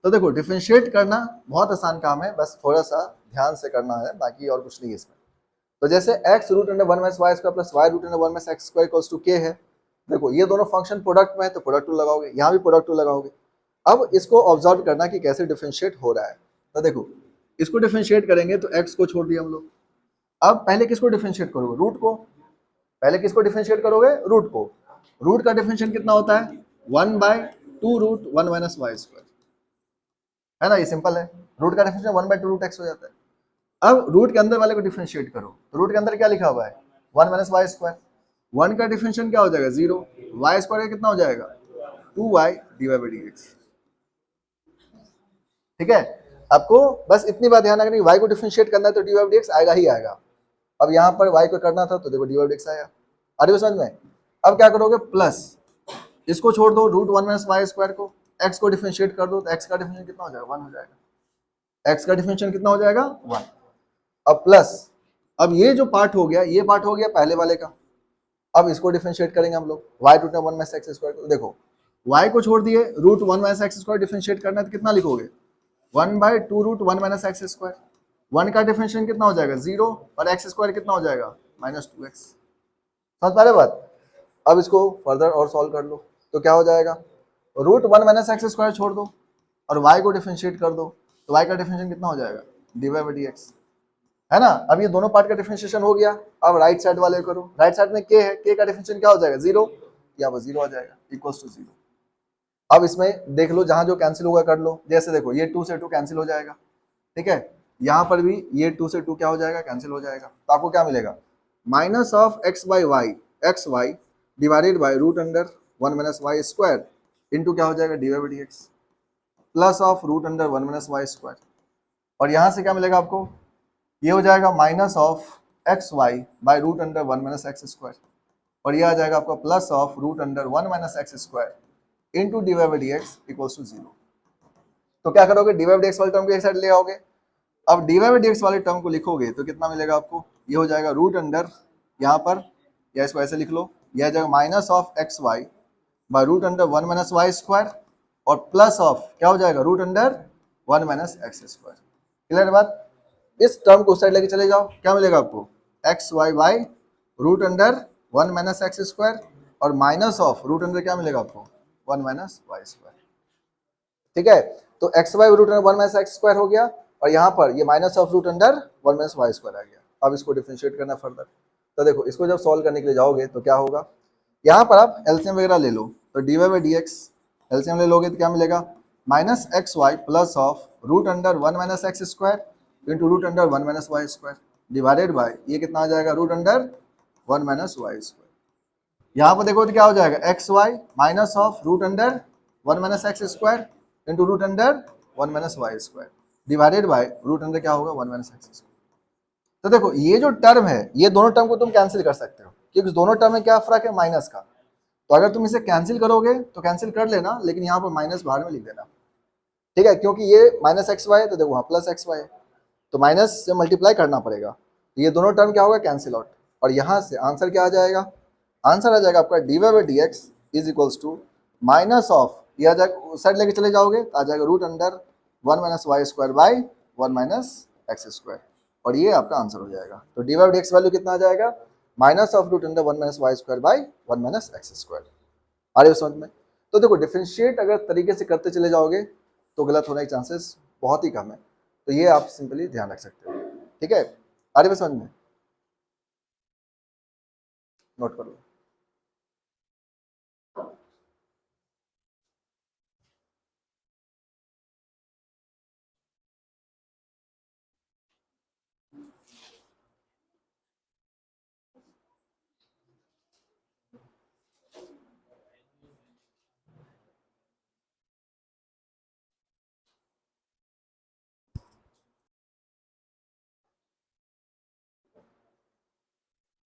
तो देखो डिफरेंशिएट करना बहुत आसान काम है, बस थोड़ा सा ध्यान से करना है, बाकी और कुछ नहीं है इसमें। तो जैसे x root under 1 minus y square plus y root under 1 minus x square equals to k है, देखो ये दोनों फंक्शन प्रोडक्ट में है तो प्रोडक्ट टू लगाओगे, यहाँ भी प्रोडक्ट टू लगाओगे। अब इसको ऑब्जर्व करना कि कैसे डिफरेंशिएट हो रहा है, तो देखो इसको डिफरेंशिएट करेंगे तो x को छोड़ दिया हम लोग, अब पहले किसको डिफरेंशिएट करोगे, रूट को, पहले किसको डिफरेंशिएट करोगे, रूट को। रूट का डिफरेंशिएट कितना होता है 1 by 2 root 1 minus y square, है ना, ये सिंपल है, रूट का डिफरेंशिएट 1 बाय 2 रूट x हो जाता है। अब रूट के अंदर वाले को डिफरेंशिएट करो, तो रूट के अंदर क्या लिखा हुआ है 1 माइनस वाई स्क्वायर, 1 का डिफरेंशिएट क्या हो जाएगा 0, वाई स्क्वायर का कितना हो जाएगा 2y d y by d x. ठीक है, आपको बस इतनी बात ध्यान रखनी, y को डिफरेंशिएट करना है तो d y by d x आएगा ही आएगा। अब यहाँ पर y को करना था तो देखो d y by d x आया, अरे समझ में। अब क्या करोगे, प्लस इसको छोड़ दो रूट 1 माइनस वाई स्क्वायर को, x को डिफरेंशिएट कर दो तो x का डिफरेंशिएट कितना हो जाएगा 1 हो जाएगा, x का डिफरेंशिएट कितना हो जाएगा 1। अब प्लस, अब ये जो पार्ट हो गया ये पार्ट हो गया पहले वाले का, अब इसको डिफरेंशिएट करेंगे हम लोग y root 1 minus x square को, देखो y को छोड़ दिए root 1 minus x square differentiate करना है तो कितना लिखोगे 1 by 2 root 1 minus x square, 1 का डिफरेंशिएट कितना हो जाएगा 0 और एक्स स्क्वायर कितना हो जाएगा माइनस 2x। समझ पा रहे बात। अब इसको फर्दर और सॉल्व कर लो तो क्या हो जाएगा, रूट 1 माइनस एक्स स्क्वायर छोड़ दो और y को डिफरेंशिएट कर दो तो y का डिफरेंशिएट कितना हो जाएगा d y by d x, है ना। अब ये दोनों पार्ट का डिफरेंशिएशन हो गया, अब राइट साइड वाले करो, राइट साइड में k है, k का डिफरेंशिएशन क्या हो जाएगा 0, या वो 0 आ जाएगा इक्वल्स टू 0। अब इसमें देख लो जहां जो कैंसिल होगा कर लो, जैसे देखो ये 2 से 2 कैंसिल हो जाएगा, ठीक है, यहाँ पर भी ये 2 से 2 क्या हो जाएगा कैंसिल हो जाएगा, तो आपको क्या मिलेगा minus of x by y x y divided by root under 1 minus y square into क्या हो जाएगा d y by d x plus of root under 1 minus y square, और यहाँ से क्या मिलेगा आपको, ये हो जाएगा minus of x y by root under 1 minus x square, और ये आ जाएगा आपका plus of root under 1 minus x square into d y by d x equals to 0। तो क्या करोगे, d y by d x वाले टर्म को एक साइड ले आओगे, अब d y by d x वाले टर्म को लिखोगे तो कितना मिलेगा आपको, ये हो जाएगा रूट अंडर, यहाँ पर या इसको ऐसे लिख लो, यह आ जाएगा minus of x y by root under 1 minus y square और प्लस ऑफ क्या हो जाएगा root under 1 minus x square. Clear बात। इस टर्म को उस साइड लेके चले जाओ, क्या मिलेगा आपको x y by root under 1 minus x square और माइनस ऑफ रूट अंडर क्या मिलेगा आपको 1 माइनस वाई स्क्वायर। ठीक है, तो x y root under 1 minus x square हो गया और यहाँ पर ये minus of root under 1 minus y square आ गया। अब इसको डिफरेंशिएट करना फर्दर, तो देखो इसको जब सॉल्व करने के लिए जाओगे तो क्या होगा, यहाँ पर आप एलसीएम वगैरह ले लो, तो d y by d x LCM ले लोगे तो क्या मिलेगा minus x y plus of root under 1 minus x square into root under 1 minus y square divided by ये कितना आ जाएगा root under 1 minus y square. यहाँ पर देखो तो क्या हो जाएगा x y minus of root under 1 minus x square into root under 1 minus y square divided by root under क्या होगा 1 माइनस एक्स स्क्वायर। तो देखो ये जो टर्म है ये दोनों टर्म को तुम कैंसिल कर सकते हो, क्योंकि दोनों टर्म में क्या फर्क है माइनस का, तो अगर तुम इसे कैंसिल करोगे तो कैंसिल कर लेना, लेकिन यहाँ पर माइनस बाहर में लिख देना, ठीक है, क्योंकि ये माइनस एक्स वाई है तो देखो वहाँ प्लस एक्स वाई है, तो माइनस से मल्टीप्लाई करना पड़ेगा, तो ये दोनों टर्म क्या होगा कैंसिल आउट, और यहाँ से आंसर क्या आ जाएगा, आंसर आ जाएगा आपका d y by d x is equals to minus of, ये आ जाएगा, उस साइड लेके चले जाओगे तो आ जाएगा root under 1 minus y square by 1 minus x square, और ये आपका आंसर हो जाएगा। तो डी बाई एक्स वैल्यू कितना आ जाएगा, minus of root under 1 minus y square by 1 minus x square. आ रही हो समझ में? तो देखो डिफरेंशिएट अगर तरीके से करते चले जाओगे तो गलत होने के चांसेस बहुत ही कम है, तो ये आप सिंपली ध्यान रख सकते हो। ठीक है, आ रही है समझ में? नोट कर लो।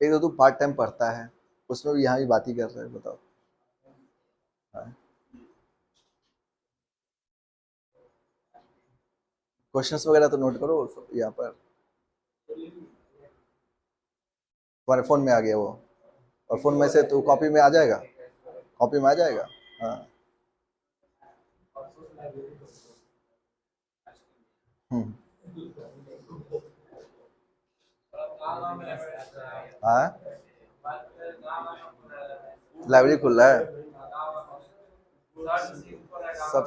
एक तो तू पार्ट टाइम पढ़ता है, उसमें भी यहाँ भी बात ही कर रहे हैं, बताओ। हाँ। क्वेश्चंस वगैरह तो नोट करो यहाँ पर, तुम्हारे फोन में आ गया वो, और फोन में से तो कॉपी में आ जाएगा, कॉपी में आ जाएगा। हाँ। हम्म। हाँ, लाइब्रेरी खुल रहा है।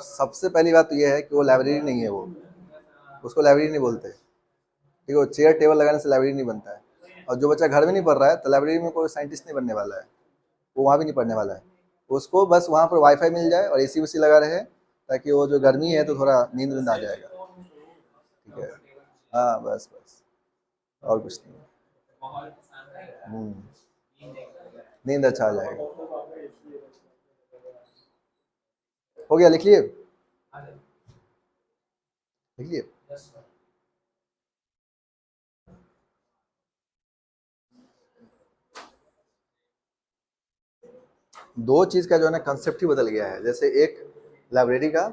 सबसे पहली बात तो ये है कि वो लाइब्रेरी नहीं है, वो उसको लाइब्रेरी नहीं बोलते। ठीक है, वो चेयर टेबल लगाने से लाइब्रेरी नहीं बनता है। और जो बच्चा घर में नहीं पढ़ रहा है तो लाइब्रेरी में कोई साइंटिस्ट नहीं बनने वाला है, वो वहाँ भी नहीं पढ़ने वाला है। उसको बस वहाँ पर वाईफाई मिल जाए और एसी उसी लगा रहे, ताकि वो जो गर्मी है तो थोड़ा नींद वींद आ जाएगा। ठीक है, हाँ बस बस, और कुछ नहीं। हम्म, नींद अच्छा आ जाएगा। हो गया, लिख लिए? लिख लिए? दो चीज का जो है ना कंसेप्ट ही बदल गया है, जैसे एक लाइब्रेरी का,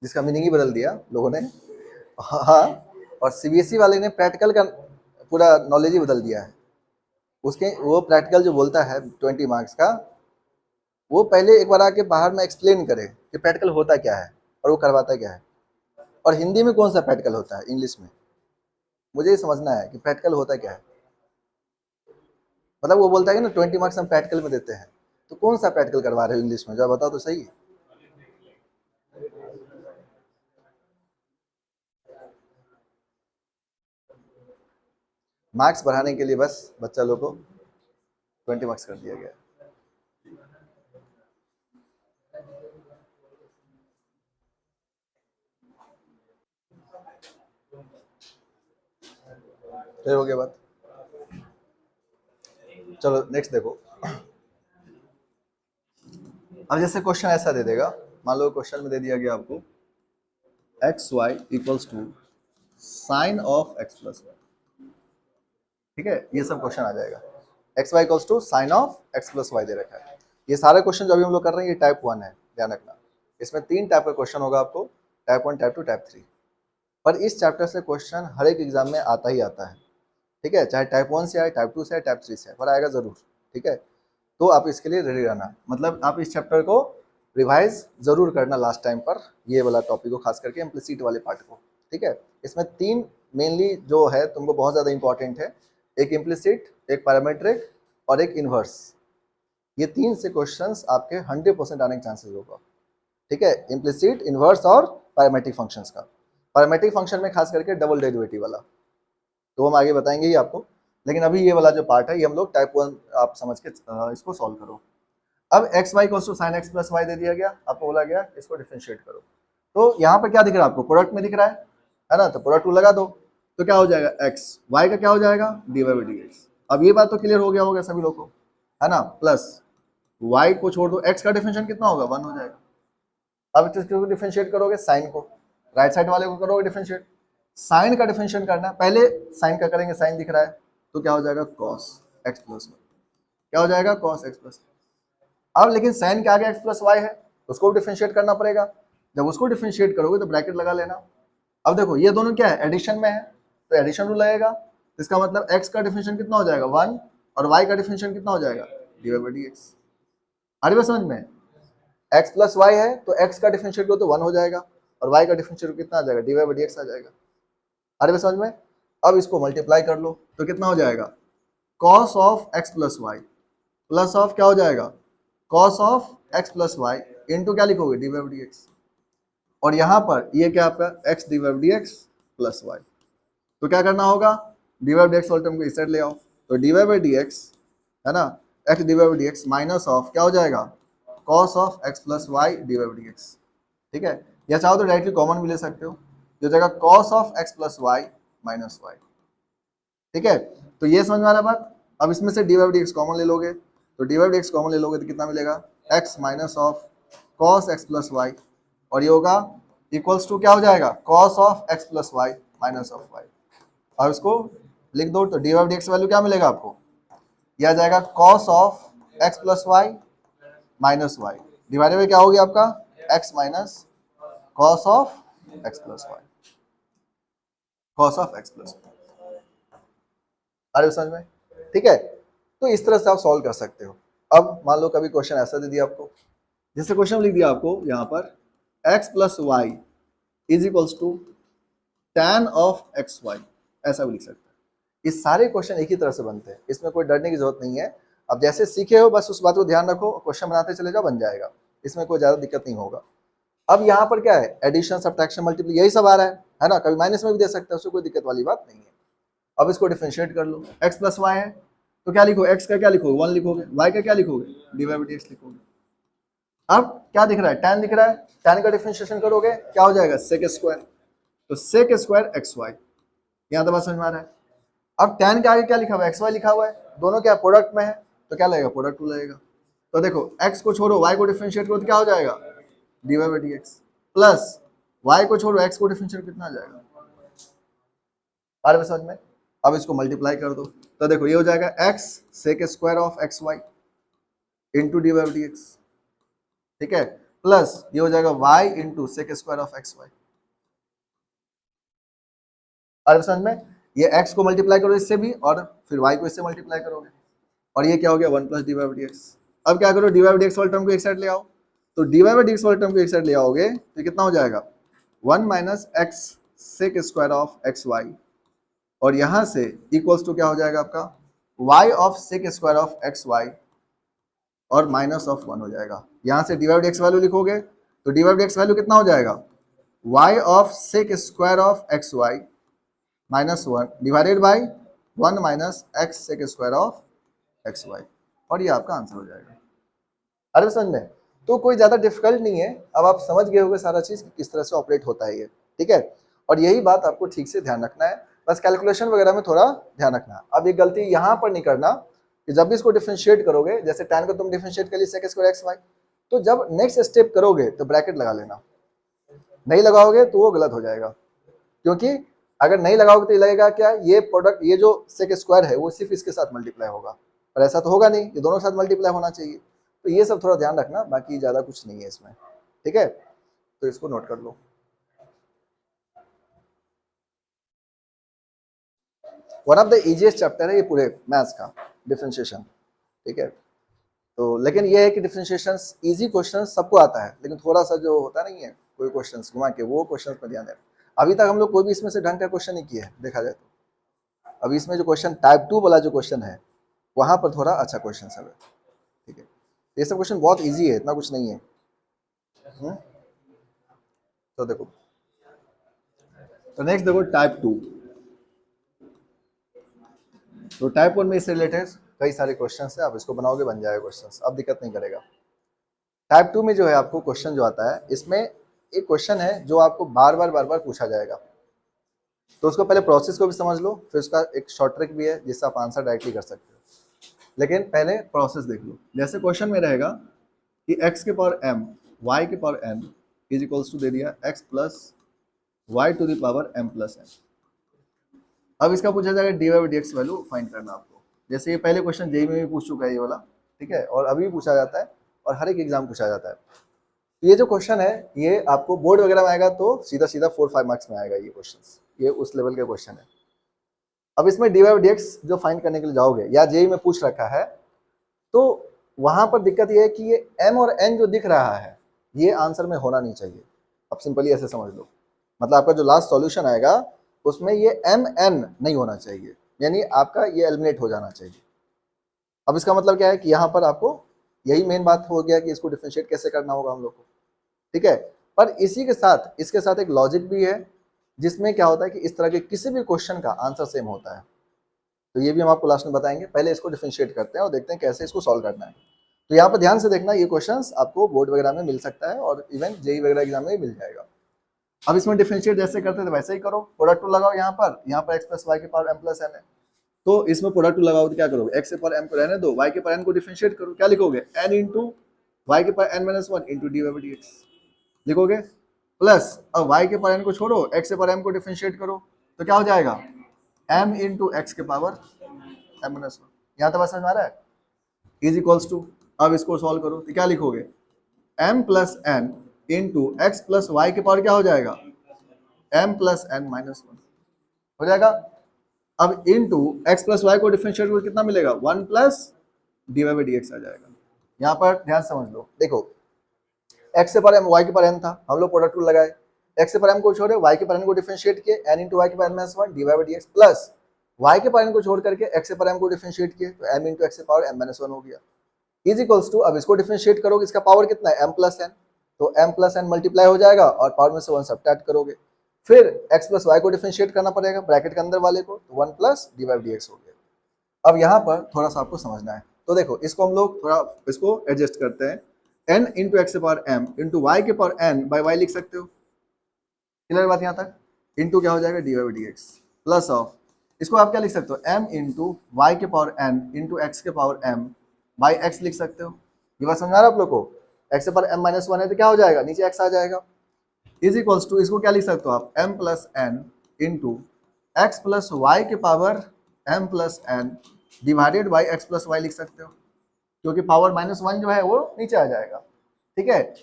जिसका मीनिंग ही बदल दिया लोगों ने। हाँ, और सीबीएसई वाले ने प्रैक्टिकल का पूरा नॉलेज ही बदल दिया है। उसके वो प्रैक्टिकल जो बोलता है 20 मार्क्स का, वो पहले एक बार आके बाहर में एक्सप्लेन करे कि प्रैक्टिकल होता क्या है और वो करवाता क्या है। और हिंदी में कौन सा प्रैक्टिकल होता है, इंग्लिश में? मुझे ये समझना है कि प्रैक्टिकल होता क्या है। मतलब वो बोलता है कि ना 20 मार्क्स हम प्रैक्टिकल में देते हैं, तो कौन सा प्रैक्टिकल करवा रहे हो इंग्लिश में, जो बताओ तो सही। मार्क्स बढ़ाने के लिए बस बच्चा लोग को 20 मार्क्स कर दिया गया। फिर हो गया बात। चलो नेक्स्ट देखो। अब जैसे क्वेश्चन ऐसा दे देगा, मान लो क्वेश्चन में दे दिया गया आपको x y equals to sine of x plus y. ठीक है, ये सब क्वेश्चन आ जाएगा। X y equals to sine of x plus y दे रखा है। ये सारे क्वेश्चन जो अभी हम लोग कर रहे हैं ये टाइप 1 है, ध्यान रखना। इसमें 3 टाइप का क्वेश्चन होगा आपको, टाइप 1, टाइप 2, टाइप 3। पर इस चैप्टर से क्वेश्चन हर एक एग्जाम में आता ही आता है। ठीक है, चाहे टाइप 1 से आए, टाइप 2 से आए, टाइप 3 से आए, पर आएगा जरूर। ठीक है, तो आप इसके लिए रेडी रहना, मतलब आप इस चैप्टर को रिवाइज जरूर करना लास्ट टाइम पर, ये वाला टॉपिक को, खास करके इम्प्लिसिट वाले पार्ट को। ठीक है, इसमें 3 मेनली जो है तुमको बहुत ज़्यादा इंपॉर्टेंट है, एक इम्प्लिसिट, एक पैरामीट्रिक और एक इनवर्स। ये 3 से क्वेश्चंस आपके 100% आने के चांसेस होगा। ठीक है, इम्प्लिसिट, इनवर्स और पैरामेट्रिक फंक्शंस का। पैरामेट्रिक फंक्शन में खास करके डबल डेरिवेटिव वाला, तो हम आगे बताएंगे ही आपको। लेकिन अभी ये वाला जो पार्ट है ये हम लोग टाइप 1 आप समझ के इसको सॉल्व करो। अब x y cos to sine x plus y दे दिया गया, आपको बोला गया इसको डिफरेंशिएट करो। तो यहाँ पर क्या दिख रहा है आपको, प्रोडक्ट में दिख रहा है ना, तो प्रोडक्ट लगा दो, तो क्या हो जाएगा, एक्स वाई का क्या हो जाएगा, d y by d x. अब ये बात तो क्लियर हो गया होगा सभी लोग को, है ना। प्लस वाई को छोड़ दो, एक्स का डिफरेंशिएट कितना होगा, 1 हो जाएगा। अब इसको डिफरेंशिएट करोगे साइन को, राइट साइड वाले को करोगे डिफरेंशिएट। साइन का डिफरेंशिएट करना है, पहले साइन का करेंगे, साइन दिख रहा है तो क्या हो जाएगा, कॉस एक्स प्लस वाई। क्या हो जाएगा, कॉस एक्स प्लस। अब लेकिन साइन के आगे एक्स प्लस वाई है, उसको डिफरेंशिएट करना पड़ेगा। जब उसको डिफरेंशिएट करोगे तो ब्रैकेट लगा लेना। अब देखो ये दोनों क्या है, एडिशन में है, तो एडिशन रूल लगेगा। इसका मतलब एक्स का डिफरेंशिएट कितना हो जाएगा, 1, और वाई का डिफरेंशिएट कितना हो जाएगा, d y by d x. आ रही बात समझ में? x प्लस वाई है तो x का डिफरेंशिएट करो तो 1 हो जाएगा और y का डिफरेंशिएट कितना आ जाएगा, dy बाई dx आ जाएगा। अरे बस समझ में। अब इसको मल्टीप्लाई कर लो तो कितना हो जाएगा, cos of x plus y plus of क्या हो जाएगा, cos of x plus y into क्या लिखोगे, dy बाई dx। और यहाँ पर ये क्या आपका x dy by dx plus y, तो क्या करना होगा, dy बाई dx वाले टर्म को इस साइड ले आओ, तो dy बाई dx है ना, x dy by dx minus of क्या हो जाएगा, cos of x plus y dy by dx। ठीक है, या चाहो तो डायरेक्टली कॉमन भी ले सकते हो, जो जाएगा cos of x plus y minus y. ठीक है, तो ये समझ में आ रहा बात। अब इसमें से dy बाई dx कॉमन ले लोगे, तो dy बाई dx कॉमन ले लोगे तो कितना मिलेगा, x minus of cos x plus y, और ये होगा इक्वल्स टू क्या हो जाएगा, cos of x plus y minus of y. अब इसको लिख दो तो dy बाई dx वैल्यू क्या मिलेगा आपको, यह आ जाएगा cos of x plus y minus y divided by क्या हो गया आपका, x minus cos of x plus y, cos of x plus y. अरे समझ में, ठीक है। तो इस तरह से आप सॉल्व कर सकते हो। अब मान लो कभी क्वेश्चन ऐसा दे दिया आपको, जैसे क्वेश्चन लिख दिया आपको यहाँ पर x plus y is equals to tan of x y, ऐसा भी लिख सकते हैं। इस सारे क्वेश्चन एक ही तरह से बनते हैं, इसमें कोई डरने की जरूरत नहीं है। अब जैसे सीखे हो बस उस बात को ध्यान रखो, क्वेश्चन बनाते चले जाओ, बन जाएगा, इसमें कोई ज्यादा दिक्कत नहीं होगा। अब यहाँ पर क्या है, एडिशन सब्ट्रैक्शन मल्टीप्लाई यही सब आ रहा है ना, कभी माइनस में भी दे सकते हैं, उससे कोई दिक्कत वाली बात नहीं है। अब इसको डिफरेंशिएट कर लो, x प्लस वाई है तो क्या लिखो, x का क्या लिखोगे 1 लिखोगे, y का क्या लिखोगे dy बाई dx लिखोगे। अब क्या दिख रहा है, tan दिख रहा है, tan का डिफरेंशिएशन करोगे क्या हो जाएगा sec स्क्वायर, तो sec स्क्वायर xy, यहाँ तो बात समझ में आ रहा है। अब tan के आगे क्या लिखा हुआ है, xy लिखा हुआ है, दोनों क्या प्रोडक्ट में है तो क्या लगेगा, प्रोडक्ट टू लगेगा। तो देखो x को छोड़ो y को डिफरेंशिएट करो तो क्या हो जाएगा, dy by dx plus y को छोड़ो x को डिफरेंशिएट कितना आ जाएगा, आ रहा है समझ में। अब इसको मल्टीप्लाई कर दो तो देखो ये हो जाएगा x sec square of x y into d by d x, ठीक है, प्लस ये हो जाएगा y into sec square of x y. अब समझ में, ये x को मल्टीप्लाई करो इससे भी और फिर y को इससे मल्टीप्लाई करोगे, और ये क्या हो गया 1 plus D by d x. अब क्या करो, डी बाई डी एक्स वाले टर्म को एक साइड ले आओ, तो डी बाई डी एक्स वाले टर्म को एक साइड ले आओगे तो कितना हो जाएगा 1 minus x sec square of x y, और यहां से इक्वल्स टू क्या हो जाएगा आपका y of sec square of x y और माइनस ऑफ 1 हो जाएगा। यहां से d by d x value लिखोगे तो d by d x value कितना हो जाएगा y of sec square of x y minus 1 divided by 1 minus x sec square of x y, और ये आपका आंसर हो जाएगा। अरे समझ में, तो कोई ज्यादा डिफिकल्ट नहीं है, अब आप समझ गए होंगे सारा चीज किस तरह से ऑपरेट होता है ये, ठीक है। और यही बात आपको ठीक से ध्यान रखना है, बस कैलकुलेशन वगैरह में थोड़ा ध्यान रखना। अब ये गलती यहाँ पर नहीं करना कि जब भी इसको डिफरेंशिएट करोगे, जैसे tan को तुम डिफरेंशिएट कर लिए सेक स्क्वायर एक्स वाई, तो जब नेक्स्ट स्टेप करोगे तो ब्रैकेट लगा लेना, नहीं लगाओगे तो वो गलत हो जाएगा, क्योंकि अगर नहीं लगाओगे तो ये लगेगा क्या, ये प्रोडक्ट ये जो सेक स्क्वायर है वो सिर्फ इसके साथ मल्टीप्लाई होगा, पर ऐसा तो होगा नहीं, ये दोनों के साथ मल्टीप्लाई होना चाहिए। तो ये सब थोड़ा ध्यान रखना, बाकी ज़्यादा कुछ नहीं है इसमें, ठीक है। तो इसको नोट कर लो। One of the easiest chapter है ये पूरे मैथ्स का, डिफरेंशिएशन, ठीक है। तो लेकिन ये है कि डिफरेंशिएशन इजी क्वेश्चन सबको आता है, लेकिन थोड़ा सा जो होता नहीं है कोई क्वेश्चन घुमा के, वो क्वेश्चन पर ध्यान देना। अभी तक हम लोग कोई भी इसमें से ढंग का क्वेश्चन नहीं किया है देखा जाए तो। अभी इसमें जो क्वेश्चन टाइप 2 वाला जो क्वेश्चन है वहां पर थोड़ा अच्छा क्वेश्चन सब है, ठीक है। ये सब क्वेश्चन बहुत ईजी है, इतना कुछ नहीं है। तो देखो, तो नेक्स्ट देखो टाइप 2। तो टाइप 1 में इससे रिलेटेड कई सारे क्वेश्चन है, आप इसको बनाओगे बन जाएगा क्वेश्चन, अब दिक्कत नहीं करेगा। टाइप 2 में जो है आपको क्वेश्चन जो आता है, इसमें एक क्वेश्चन है जो आपको बार बार पूछा जाएगा, तो उसको पहले प्रोसेस को भी समझ लो, फिर उसका एक शॉर्ट ट्रिक भी है जिससे आप आंसर डायरेक्टली कर सकते हो। लेकिन पहले प्रोसेस देख लो। जैसे क्वेश्चन में रहेगा कि x के पावर m y के power n is equals to दे दिया x plus y to the power m plus n। अब इसका पूछा जाएगा d y by d x value find करना आपको। जैसे ये पहले क्वेश्चन जेई में भी पूछ चुका है ये वाला, ठीक है, और अभी भी पूछा जाता है और हर एक एग्जाम पूछा जाता है। तो ये जो क्वेश्चन है ये आपको बोर्ड वगैरह में आएगा तो सीधा 4-5 मार्क्स में आएगा ये क्वेश्चन, ये उस लेवल का क्वेश्चन है। अब इसमें d y by d x जो फाइंड करने के लिए जाओगे, या जेई में पूछ रखा है, तो वहां पर दिक्कत ये है कि ये m और n जो दिख रहा है ये आंसर में होना नहीं चाहिए। अब सिंपली ऐसे समझ लो, मतलब आपका जो लास्ट सॉल्यूशन आएगा उसमें ये एम एन नहीं होना चाहिए, यानी आपका ये एलिमिनेट हो जाना चाहिए। अब इसका मतलब क्या है कि यहाँ पर आपको यही मेन बात हो गया कि इसको डिफरेंशिएट कैसे करना होगा हम लोग को, ठीक है। पर इसी के साथ इसके साथ एक लॉजिक भी है, जिसमें क्या होता है कि इस तरह के किसी भी क्वेश्चन का आंसर सेम होता है। तो ये भी हम आपको लास्ट में बताएंगे, पहले इसको डिफरेंशिएट करते हैं और देखते हैं कैसे इसको सॉल्व करना है। तो यहाँ पर ध्यान से देखना, ये क्वेश्चंस आपको बोर्ड वगैरह में मिल सकता है और इवन जेई वगैरह एग्जाम में भी मिल जाएगा। अब इसमें डिफरेंशिएट जैसे करते थे वैसे ही करो, प्रोडक्ट टू लगाओ, यहाँ पर एक्स प्लस वाई के पावर एम प्लस एन है, तो इसमें प्रोडक्ट टू लगाओ तो क्या करोगे, एक्स के पावर एम को रहने दो, वाई के पावर एन को डिफरेंशिएट करो, क्या लिखोगे, एन इंटू वाई के power n minus one into d y by d x लिखोगे, प्लस अब वाई के पावर एन को छोड़ो, एक्स के पावर एम को डिफरेंशिएट करो, तो क्या हो जाएगा, एम इंटू एक्स के पावर एम माइनस वन। यहाँ तक बात समझ में आ रहा है, इज इक्वल्स टू, अब इसको सॉल्व करो तो क्या लिखोगे, m plus n into x plus y के पावर क्या हो जाएगा, m plus n minus one हो जाएगा। अब इंटू एक्स प्लस वाई को डिफरेंशिएट करके कितना मिलेगा, 1 plus d y by d x आ जाएगा। यहाँ पर ध्यान समझ लो, देखो x से पर m y के पर n था, हम लोग प्रोडक्ट रूल लगाए, x से पर m को छोड़े y के पर n को डिफरेंशिएट किए, n इंटू वाई के पर n minus one d y by d x, plus y के पर n को छोड़ करके x से पर m को डिफरेंशिएट किए, तो m इंटू एक्स से पावर m माइनस वन हो गया, इज इक्वल्स टू, अब इसको डिफरेंशिएट करोगे, इसका पावर कितना है, m प्लस n, तो m प्लस n मल्टीप्लाई हो जाएगा और पावर में से 1 सब्ट्रैक्ट करोगे, फिर x प्लस वाई को डिफरेंशिएट करना पड़ेगा ब्रैकेट के अंदर वाले को, तो 1 plus d y d x हो गया। अब यहाँ पर थोड़ा सा आपको समझना है, तो देखो इसको हम लोग थोड़ा इसको एडजस्ट करते हैं, n इंटू एक्स के पावर m इंटू वाई के पावर n बाई वाई लिख सकते हो, क्लियर बात यहाँ तक, इंटू क्या हो जाएगा d y d x, plus of इसको आप क्या लिख सकते हो, m इंटू वाई के पावर n इंटू एक्स के पावर m बाई एक्स लिख सकते हो। ये बात समझा रहा आप लोग को, एक्स पर m माइनस वन है तो क्या हो जाएगा, नीचे x आ जाएगा, इज इक्वल्स टू इसको क्या लिख सकते हो आप, m plus n into x plus y के power m plus n divided by x plus y लिख सकते हो, क्योंकि पावर माइनस वन जो है वो नीचे आ जाएगा, ठीक है,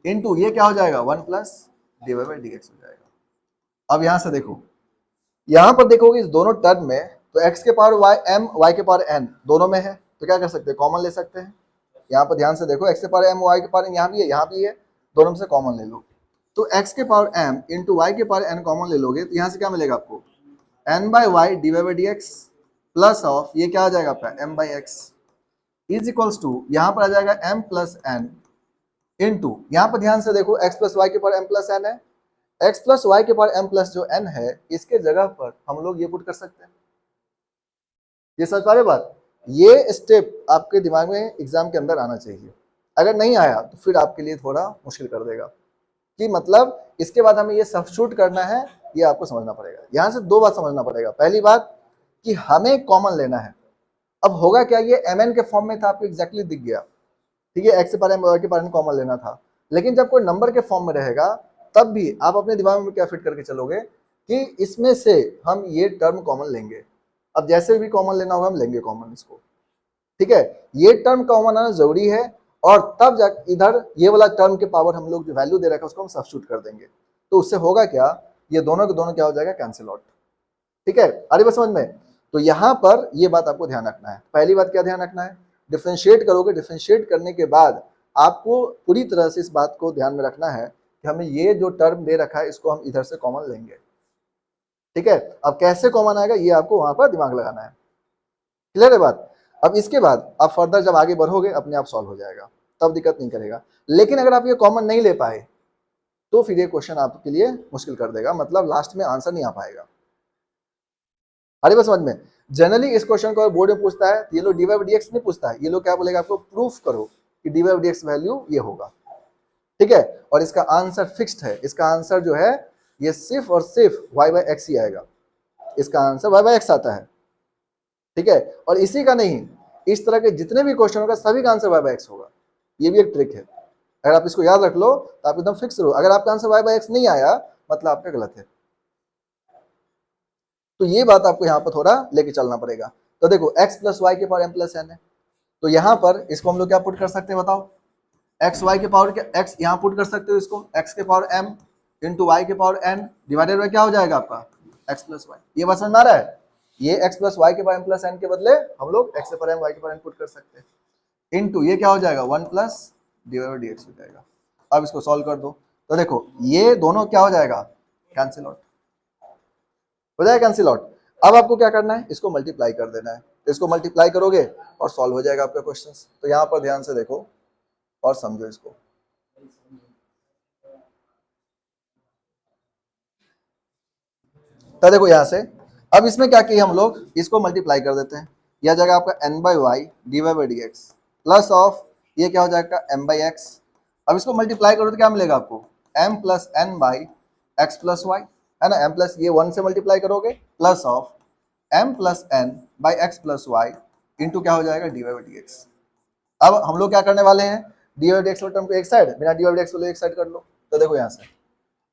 इंटू ये क्या हो जाएगा 1 plus d y by d x हो जाएगा। अब यहाँ से देखो, यहाँ पर देखोगे इस दोनों टर्म में, तो x के पावर y m y के पावर n दोनों में है, तो क्या कर सकते हैं, कॉमन ले सकते हैं। यहाँ पर ध्यान से देखो, x के पावर m y के पावर n यहाँ भी है, यहाँ भी है, दोनों में से कॉमन ले लो, तो x के पावर m इंटू वाई के पावर n कॉमन ले लोगे, तो यहाँ से क्या मिलेगा आपको, n by y d y by d x, plus of ये क्या आ जाएगा आपका m by x, is equals to यहाँ पर आ जाएगा m प्लस एन इंटू, यहाँ पर ध्यान से देखो x प्लस वाई के पावर m प्लस एन है, x प्लस वाई के पावर m प्लस जो n है, इसके जगह पर हम लोग ये पुट कर सकते हैं। ये समझ पा रहे बात, ये स्टेप आपके दिमाग में एग्जाम के अंदर आना चाहिए, अगर नहीं आया तो फिर आपके लिए थोड़ा मुश्किल कर देगा, कि मतलब इसके बाद हमें ये सब्स्टिट्यूट करना है, ये आपको समझना पड़ेगा। यहाँ से दो बात समझना पड़ेगा, पहली बात कि हमें कॉमन लेना है। अब होगा क्या, ये mn के फॉर्म में था, आपको एग्जैक्टली दिख गया, ठीक है, x से पावर m y के पावर n कॉमन लेना था, लेकिन जब कोई नंबर के फॉर्म में रहेगा तब भी आप अपने दिमाग में क्या फिट करके चलोगे कि इसमें से हम ये टर्म कॉमन लेंगे। अब जैसे भी कॉमन लेना होगा हम लेंगे कॉमन इसको, ठीक है, ये टर्म कॉमन आना जरूरी है, और तब जा इधर ये वाला टर्म के पावर हम लोग जो वैल्यू दे रखा है उसको हम सब्स्टिट्यूट कर देंगे, तो उससे होगा क्या, ये दोनों के दोनों क्या हो जाएगा, कैंसिल आउट, ठीक है, अरे बस समझ में। तो यहाँ पर ये बात आपको ध्यान रखना है, पहली बात क्या ध्यान रखना है, डिफरेंशिएट करोगे, डिफरेंशिएट करने के बाद आपको पूरी तरह से इस बात को ध्यान में रखना है कि हमें ये जो टर्म दे रखा है इसको हम इधर से कॉमन लेंगे, ठीक है। अब कैसे कॉमन आएगा ये आपको वहां पर दिमाग लगाना है, क्लियर है बात। अब इसके बाद आप फर्दर जब आगे बढ़ोगे अपने आप सॉल्व हो जाएगा, तब दिक्कत नहीं करेगा। लेकिन अगर आप ये कॉमन नहीं ले पाए तो फिर ये क्वेश्चन आपके लिए मुश्किल कर देगा, मतलब लास्ट में आंसर नहीं आ पाएगा। अरे बस समझ में, जनरली इस क्वेश्चन को बोर्ड में पूछता है, ये लोग डी वाई डी एक्स नहीं पूछता है, ये लोग क्या बोलेगा आपको, प्रूफ करो कि d y d x value ये होगा, ठीक है, और इसका आंसर फिक्स्ड है, इसका आंसर जो है ये सिर्फ और सिर्फ y बाई एक्स ही आएगा, इसका आंसर y बाई एक्स आता है, ठीक है। और इसी का नहीं, इस तरह के जितने भी क्वेश्चन होगा सभी का आंसर y बाई एक्स होगा, ये भी एक ट्रिक है, अगर आप इसको याद रख लो तो आप एकदम फिक्स रहो। अगर आपका आंसर y बाई एक्स नहीं आया मतलब आपका गलत है, तो ये बात आपको यहाँ पर थोड़ा लेके चलना पड़ेगा। तो देखो x प्लस वाई के पावर m प्लस n है, तो यहाँ पर इसको हम लोग क्या पुट कर सकते हैं बताओ, एक्स वाई के पावर के x यहाँ पुट कर सकते हो, इसको x के पावर m इंटू वाई के पावर n डिवाइडेड बाई क्या हो जाएगा आपका x प्लस वाई। ये बात समझ में आ रहा है, ये x प्लस वाई के पावर m प्लस n के बदले हम लोग x के पावर m y के पावर n पुट कर सकते हैं, इंटू ये क्या हो जाएगा 1 plus d y by d x हो जाएगा। अब इसको सॉल्व कर दो, तो देखो ये दोनों क्या हो जाएगा, कैंसिल आउट हो जाएगा, कैंसिल आउट। अब आपको क्या करना है, इसको मल्टीप्लाई कर देना है, तो इसको मल्टीप्लाई करोगे और सॉल्व हो जाएगा आपका क्वेश्चन। तो यहाँ पर ध्यान से देखो और समझो इसको। तो देखो यहाँ से अब इसमें क्या किया हम लोग, इसको मल्टीप्लाई कर देते हैं, यह जाएगा आपका n by y d y by d x plus of ये क्या हो जाएगा m बाई एक्स। अब इसको मल्टीप्लाई करो तो क्या मिलेगा आपको, m plus n by x plus y, है ना, m प्लस ये 1 से मल्टीप्लाई करोगे plus of m plus n by x plus y into क्या हो जाएगा d y by d x. अब हम लोग क्या करने वाले हैं, d y d x term को एक साइड, बिना डी वाई डी एक्स वाले एक साइड कर लो। तो देखो यहाँ से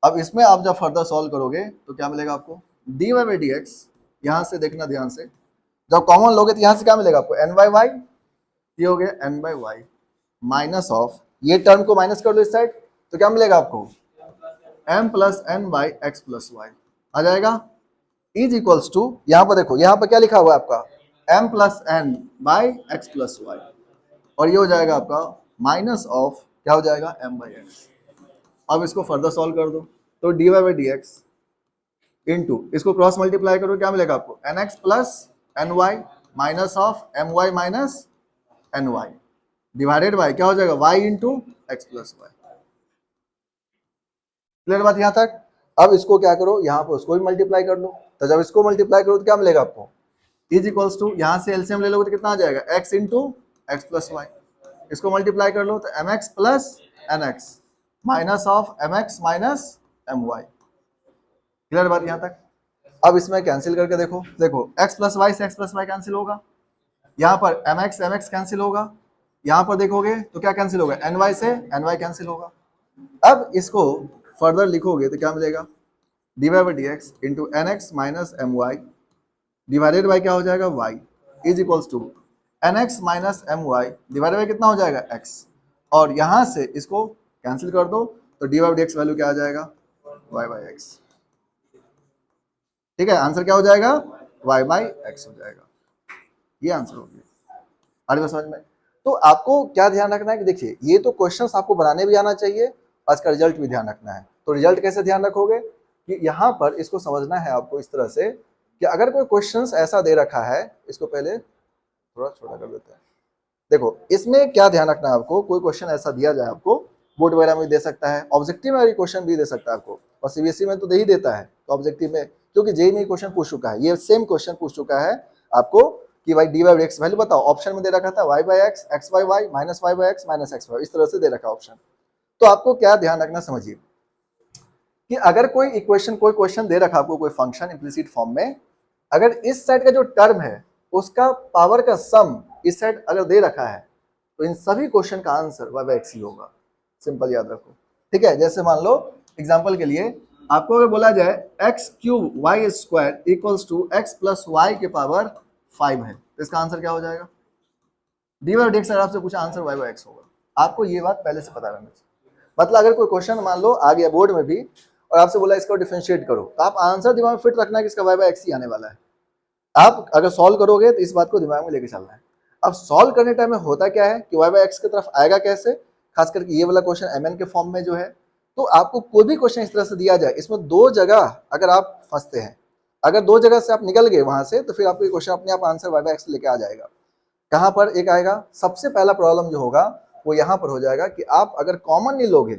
अब इसमें आप जब फर्दर सॉल्व करोगे तो क्या मिलेगा आपको, d y by d x, यहाँ से देखना ध्यान से, जब कॉमन लोगे तो यहाँ से क्या मिलेगा आपको, एन बाई वाई, ये हो गया n by y minus of ये टर्म को माइनस कर लो इस साइड, तो क्या मिलेगा आपको, m plus n by x plus y आ जाएगा, इज इक्वल्स टू, यहाँ पर देखो यहाँ पर क्या लिखा हुआ है आपका, m plus n by x plus y, और ये हो जाएगा आपका माइनस ऑफ क्या हो जाएगा, एम बाई एक्स। अब इसको फर्दर सॉल्व कर दो, तो d y by d x into इसको क्रॉस मल्टीप्लाई करो, क्या मिलेगा आपको, n x plus n y minus of m y minus n y divided by क्या हो जाएगा, y into x plus y. Clear बात यहाँ तक। अब इसको क्या करो, यहाँ पर उसको भी मल्टीप्लाई कर लो, तो जब इसको मल्टीप्लाई करो तो क्या मिलेगा आपको, इज इक्वल्स टू, यहाँ से एलसीएम ले लोगे तो कितना आ जाएगा, x into x plus y, इसको मल्टीप्लाई कर लो तो m x plus n x minus of m x minus m y. Clear बात यहाँ तक। अब इसमें कैंसिल करके देखो, देखो x प्लस वाई से x प्लस वाई कैंसिल होगा, यहाँ पर एम एक्स कैंसिल होगा, यहाँ पर देखोगे तो क्या कैंसिल होगा, एन वाई से एन वाई कैंसिल होगा। अब इसको फर्दर लिखोगे तो क्या मिलेगा, d y by d x into n x minus m y divided by क्या हो जाएगा, y is equals to n x minus m y divided by कितना हो जाएगा, x, और यहाँ से इसको कैंसिल कर दो तो d y by d x value क्या आ जाएगा, y बाई एक्स। ठीक है, आंसर क्या हो जाएगा, y बाई एक्स हो जाएगा, ये आंसर हो गया। अरे समझ में। तो आपको क्या ध्यान रखना है कि देखिए ये तो क्वेश्चंस आपको बनाने भी आना चाहिए और इसका रिजल्ट भी ध्यान रखना है। तो रिजल्ट कैसे ध्यान रखोगे कि यहाँ पर इसको समझना है आपको इस तरह से कि अगर कोई क्वेश्चंस ऐसा दे रखा है, इसको पहले थोड़ा छोटा कर देते हैं। देखो इसमें क्या ध्यान रखना है आपको, कोई क्वेश्चन ऐसा दिया जाए आपको, बोर्ड वगैरह में दे सकता है, ऑब्जेक्टिव में क्वेश्चन भी दे सकता है आपको, और सीबीएसई में तो दे ही देता है, तो ऑब्जेक्टिव में क्योंकि जेईई में क्वेश्चन पूछ चुका है, ये सेम क्वेश्चन पूछ चुका है आपको कि भाई डी वाई एक्स वैल्यू बताओ, ऑप्शन में दे रखा था y by x, x y y minus y by x minus x y, इस तरह से दे रखा ऑप्शन। तो आपको क्या ध्यान रखना, समझिए कि अगर कोई इक्वेशन, कोई क्वेश्चन दे रखा आपको, कोई फंक्शन इम्प्लिसिट फॉर्म में, अगर इस साइड का जो टर्म है उसका पावर का सम इस साइड अगर दे रखा है तो इन सभी क्वेश्चन का आंसर वाई बाई एक्स ही होगा। सिंपल याद रखो, ठीक है। जैसे मान लो एग्जांपल के लिए आपको अगर बोला जाए x cube y square equals to x plus y के पावर 5 है, तो इसका आंसर क्या हो जाएगा, डी वाई डी एक्स। अगर आपसे पूछा आंसर वाई बाई एक्स होगा, आपको ये बात पहले से पता रहना चाहिए। मतलब अगर कोई क्वेश्चन मान लो आ गया बोर्ड में भी और आपसे बोला इसको डिफरेंशिएट करो, तो आप आंसर दिमाग में फिट रखना है कि इसका वाई बाई एक्स ही आने वाला है। आप अगर सॉल्व करोगे तो इस बात को दिमाग में लेके चलना है। अब सॉल्व करने टाइम में होता क्या है कि वाई बाई एक्स की तरफ आएगा कैसे, खास करके ये वाला क्वेश्चन एमएन के फॉर्म में जो है, तो आपको कोई भी क्वेश्चन इस तरह से दिया जाए, इसमें दो जगह अगर आप फंसते हैं, अगर दो जगह से आप निकल गए वहां से, तो फिर आपको ये क्वेश्चन अपने आप आंसर वाई बाई एक्स लेके आ जाएगा। कहाँ पर एक आएगा, सबसे पहला प्रॉब्लम जो होगा वो यहाँ पर हो जाएगा कि आप अगर कॉमन नहीं लोगे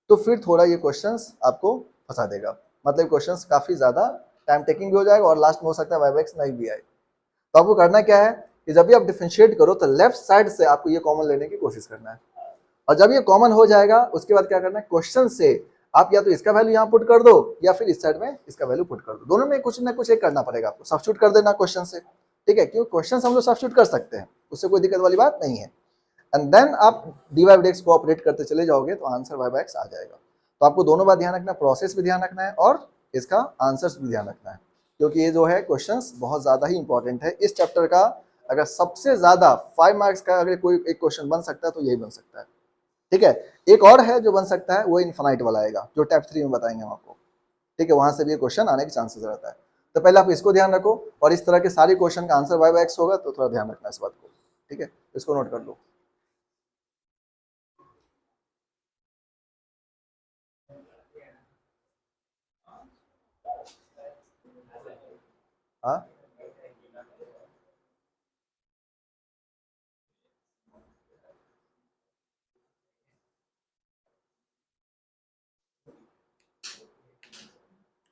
तो फिर थोड़ा ये क्वेश्चंस आपको फंसा देगा, मतलब क्वेश्चंस काफी ज्यादा टाइम टेकिंग भी हो जाएगा और लास्ट में हो सकता है वाई बाई एक्स नहीं भी आए। तो आपको करना क्या है कि जब भी आप डिफरेंशिएट करो तो लेफ्ट साइड से आपको ये कॉमन लेने की कोशिश करना है, और जब ये कॉमन हो जाएगा उसके बाद क्या करना है, क्वेश्चन से आप या तो इसका वैल्यू यहाँ पुट कर दो या फिर इस साइड में इसका वैल्यू पुट कर दो, दोनों में कुछ ना कुछ एक करना पड़ेगा आपको, सब्स्टिट्यूट कर देना क्वेश्चन से, ठीक है, क्योंकि क्वेश्चन हम लोग सब्स्टिट्यूट कर सकते हैं, उससे कोई दिक्कत वाली बात नहीं है। एंड देन आप डी वाई बाई एक्स को ऑपरेट करते चले जाओगे तो आंसर वाई बाई एक्स आ जाएगा। तो आपको दोनों बात ध्यान रखना, प्रोसेस भी ध्यान रखना है और इसका आंसर्स भी ध्यान रखना है, क्योंकि ये जो है क्वेश्चंस बहुत ज़्यादा ही इंपॉर्टेंट है इस चैप्टर का। अगर सबसे ज़्यादा 5 मार्क्स का अगर कोई एक क्वेश्चन बन सकता है तो यही बन सकता है, ठीक है। एक और है जो बन सकता है, वो इन्फिनाइट वाला आएगा जो टाइप 3 में बताएंगे हम आपको, ठीक है, वहां से भी क्वेश्चन आने के चांसेस रहता है। तो पहले आप इसको ध्यान रखो, और इस तरह के सारे क्वेश्चन का आंसर वाई बाई एक्स होगा, तो थोड़ा ध्यान रखना इस बात को, ठीक है, इसको नोट कर लो। हाँ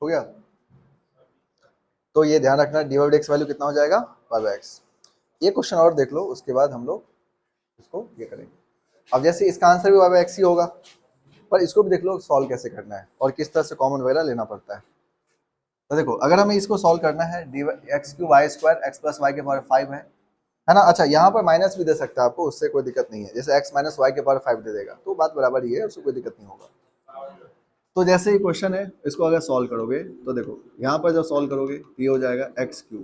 हो गया। तो ये ध्यान रखना dy by dx वैल्यू कितना हो जाएगा y by x। ये क्वेश्चन और देख लो, उसके बाद हम लोग इसको ये करेंगे। अब जैसे इसका आंसर भी y by x ही होगा, पर इसको भी देख लो सॉल्व कैसे करना है और किस तरह से कॉमन वगैरह लेना पड़ता है। तो देखो अगर हमें इसको सॉल्व करना है, x cube y square x plus y के पावर 5 है ना। अच्छा यहाँ पर माइनस भी दे सकता है आपको, उससे कोई दिक्कत नहीं है, जैसे x माइनस वाई के पावर 5 दे देगा तो बात बराबर ही है, उससे कोई दिक्कत नहीं होगा। तो जैसे ही क्वेश्चन है, इसको अगर सॉल्व करोगे तो देखो यहाँ पर जब सॉल्व करोगे तो ये हो जाएगा एक्स क्यू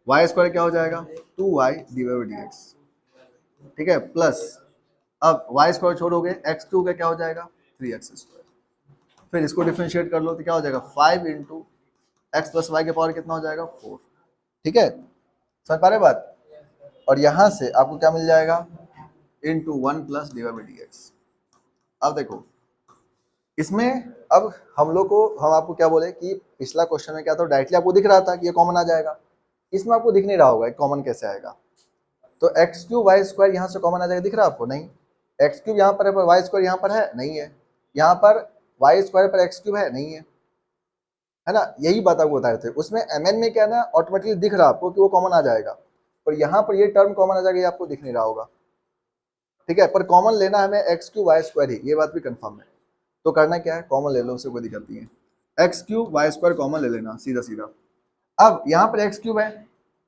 वाई स्क्वायर क्या हो जाएगा 2y divide by d x, ठीक है, प्लस अब वाई स्क्वायर छोड़ोगे एक्स क्यू का क्या हो जाएगा 3x स्क्वायर। फिर इसको डिफरेंशिएट कर लो तो क्या हो जाएगा 5 इंटू एक्स प्लस वाई के पावर कितना हो जाएगा 4, ठीक है, समझ पा रहे बात। और यहाँ से आपको क्या मिल जाएगा into 1 plus divide by d x. अब देखो इसमें, अब हम लोग को, हम आपको क्या बोले कि पिछला क्वेश्चन में क्या था, डायरेक्टली आपको दिख रहा था कि ये कॉमन आ जाएगा, इसमें आपको दिख नहीं रहा होगा कॉमन कैसे आएगा। तो एक्स क्यूब वाई स्क्वायर यहाँ से कॉमन आ जाएगा, दिख रहा है आपको, नहीं। एक्स क्यूब यहाँ पर है पर वाई स्क्वायर यहाँ पर है नहीं है, यहाँ पर वाई स्क्वायर पर एक्स क्यूब है नहीं है ना। यही बात आपको बता रहे थे, उसमें एम में क्या ना ऑटोमेटिकली दिख रहा है आपको कि वो कॉमन आ जाएगा, और यहाँ पर ये टर्म कॉमन आ जाएगा, ये आपको दिख नहीं रहा होगा, ठीक है। पर कॉमन लेना है हमें एक्स क्यूब वाई स्क्वायर ही, ये बात भी कंफर्म है। तो करना क्या है, कॉमन ले लो, उससे कोई दिक्कत नहीं है, x cube y square common ले लेना सीधा सीधा। अब यहाँ पर एक्स क्यूब है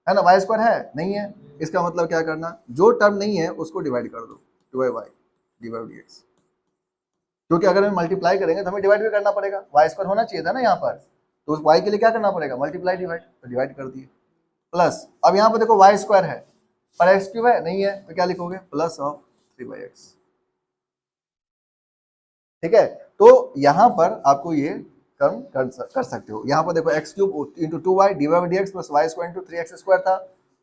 ना, वाई स्क्वायर है नहीं है, इसका मतलब क्या करना, जो टर्म नहीं है उसको डिवाइड कर दो, 2y डिवाइड dx, क्योंकि अगर हम मल्टीप्लाई करेंगे तो हमें डिवाइड भी करना पड़ेगा, वाई स्क्वायर होना चाहिए था ना यहाँ पर, तो उस y के लिए क्या करना पड़ेगा, मल्टीप्लाई डिवाइड, तो डिवाइड कर दिए। प्लस अब यहाँ पर देखो वाई स्क्वायर है पर एक्स क्यूब है नहीं है, तो क्या लिखोगे प्लस ऑफ 3/x, ठीक है। तो यहाँ पर आपको ये कम कर सकते हो। यहाँ पर देखो x cube into 2y divide d x plus y square into 3x square था,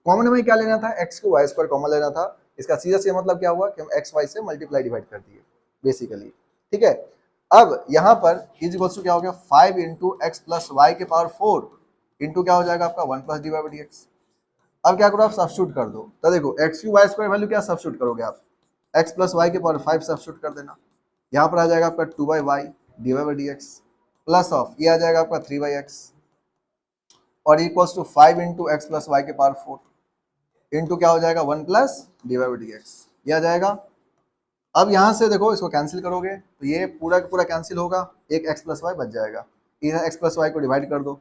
कॉमन में क्या लेना था, x cube y square common लेना था। इसका सीधा सीधा मतलब क्या हुआ कि हम एक्स वाई से मल्टीप्लाई डिवाइड कर दिए बेसिकली, ठीक है। अब यहाँ पर इज इक्वल्स टू क्या हो गया 5 इंटू एक्स प्लस वाई के पावर 4 इंटू क्या हो जाएगा आपका 1 प्लस डिवाइड डी एक्स। अब क्या करो आप सब्स्टिट्यूट कर दो, तो देखो x cube y square value क्या सब्स्टिट्यूट करोगे आप, एक्स प्लस वाई के पावर 5 सब्स्टिट्यूट कर देना, यहाँ पर आ जाएगा आपका 2/y divide by d x plus of ये आ जाएगा आपका 3/x और equals to 5 into x plus y के पावर 4 इंटू क्या हो जाएगा 1 plus divide by d x, ये आ जाएगा। अब यहाँ से देखो इसको कैंसिल करोगे तो ये पूरा का पूरा कैंसिल होगा, एक एक्स प्लस वाई बच जाएगा, इधर एक्स प्लस वाई को डिवाइड कर दो,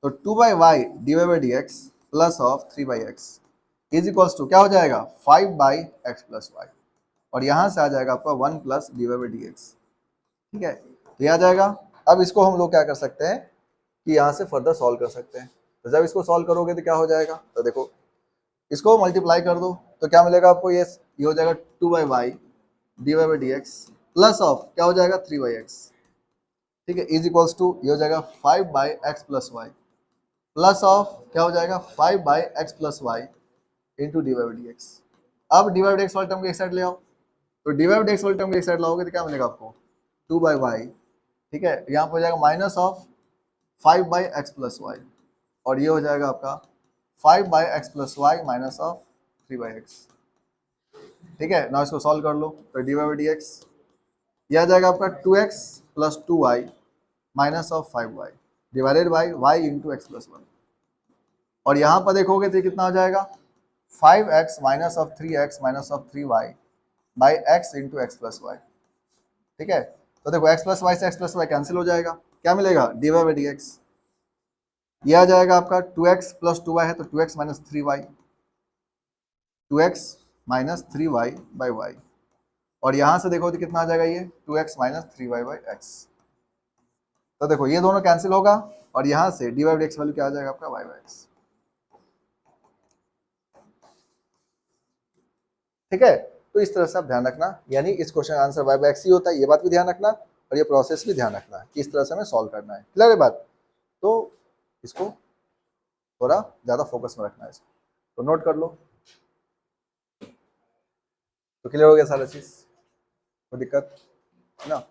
तो 2/y divide by d x plus of 3/x is equals to क्या हो जाएगा 5/x प्लस वाई, और यहाँ से आ जाएगा आपका 1 plus divide by d x, ठीक है, तो ये आ जाएगा। अब इसको हम लोग क्या कर सकते हैं कि यहाँ से फर्दर सॉल्व कर सकते हैं। तो जब इसको सॉल्व करोगे तो क्या हो जाएगा, तो देखो इसको मल्टीप्लाई कर दो तो क्या मिलेगा आपको, ये हो जाएगा 2/y divide by d x plus of क्या हो जाएगा 3/x, ठीक है, इज इक्वल्स टू ये हो जाएगा 5/x plus y plus of क्या हो जाएगा 5/x plus y into divide by d x. अब डिवाइड एक्स वाले टर्म को एक साइड ले आओ, तो डिवाइड एक्स वाले टर्म को एक साइड लाओगे तो क्या मिलेगा आपको 2/y, ठीक है, यहाँ पर हो जाएगा minus of 5/x plus y, और ये हो जाएगा आपका 5/x plus y minus of 3/x, ठीक है ना। इसको सॉल्व कर लो तो डिवाइड बाई डी एक्स ये आ जाएगा आपका 2x plus 2y minus of 5y divided by y into x plus 1, और यहाँ पर देखोगे तो कितना हो जाएगा 5x minus of 3x minus of 3y by x into x plus y, ठीक है। तो देखो x प्लस वाई से x प्लस वाई कैंसिल हो जाएगा, क्या मिलेगा डिवाइड बाई डी एक्स, ये आ जाएगा आपका 2x प्लस 2y है तो 2x minus 3y, 2x minus 3y by Y, और यहाँ से देखो तो कितना आ जाएगा ये 2x minus 3y by x. तो देखो ये दोनों कैंसिल होगा और यहाँ से डिवाइड एक्स वैल्यू क्या आ जाएगा आपका y बाई एक्स, ठीक है। तो इस तरह से आप ध्यान रखना, यानी इस क्वेश्चन का आंसर y बाई एक्स ही होता है, ये बात भी ध्यान रखना, और ये प्रोसेस भी ध्यान रखना है कि इस तरह से हमें सॉल्व करना है, क्लियर है बात। तो इसको थोड़ा ज़्यादा फोकस में रखना है, इसको तो नोट कर लो। तो क्लियर हो गया सारा चीज़, कोई दिक्कत है ना।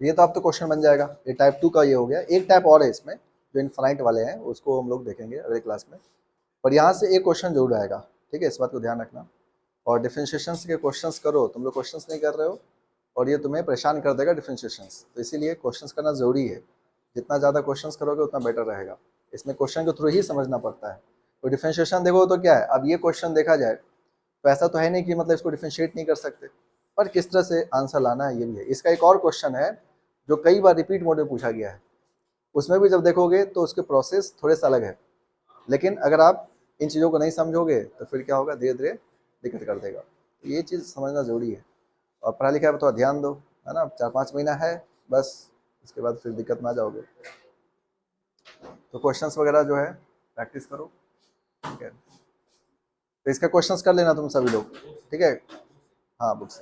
ये तो आप तो क्वेश्चन बन जाएगा, ये टाइप 2 का ये हो गया। एक टाइप और है इसमें जो इनफाइनाइट वाले हैं उसको हम लोग देखेंगे अगले क्लास में। पर यहाँ से एक क्वेश्चन जरूर आएगा, ठीक है, इस बात को ध्यान रखना। और डिफरेंशिएशंस के क्वेश्चंस करो, तुम लोग क्वेश्चंस नहीं कर रहे हो और ये तुम्हें परेशान कर देगा डिफरेंशिएशंस, तो इसीलिए क्वेश्चंस करना ज़रूरी है। जितना ज़्यादा क्वेश्चंस करोगे उतना बेटर रहेगा। इसमें क्वेश्चन के थ्रू ही समझना पड़ता है। तो डिफरेंशिएशन देखो तो क्या है, अब ये क्वेश्चन देखा जाए तो ऐसा तो है नहीं कि मतलब इसको डिफरेंशिएट नहीं कर सकते, पर किस तरह से आंसर लाना है ये भी है। इसका एक और क्वेश्चन है जो कई बार रिपीट मोड में पूछा गया है, उसमें भी जब देखोगे तो उसके प्रोसेस थोड़े से अलग है, लेकिन अगर आप इन चीज़ों को नहीं समझोगे तो फिर क्या होगा, धीरे धीरे दिक्कत कर देगा। तो ये चीज़ समझना ज़रूरी है। और पढ़ाई लिखाई पर थोड़ा ध्यान दो, है ना, 4-5 महीना है बस, इसके बाद फिर दिक्कत में आ जाओगे। तो क्वेश्चंस वगैरह जो है प्रैक्टिस करो, ठीक है। तो इसका क्वेश्चंस कर लेना तुम सभी लोग, ठीक है। हाँ, बुक से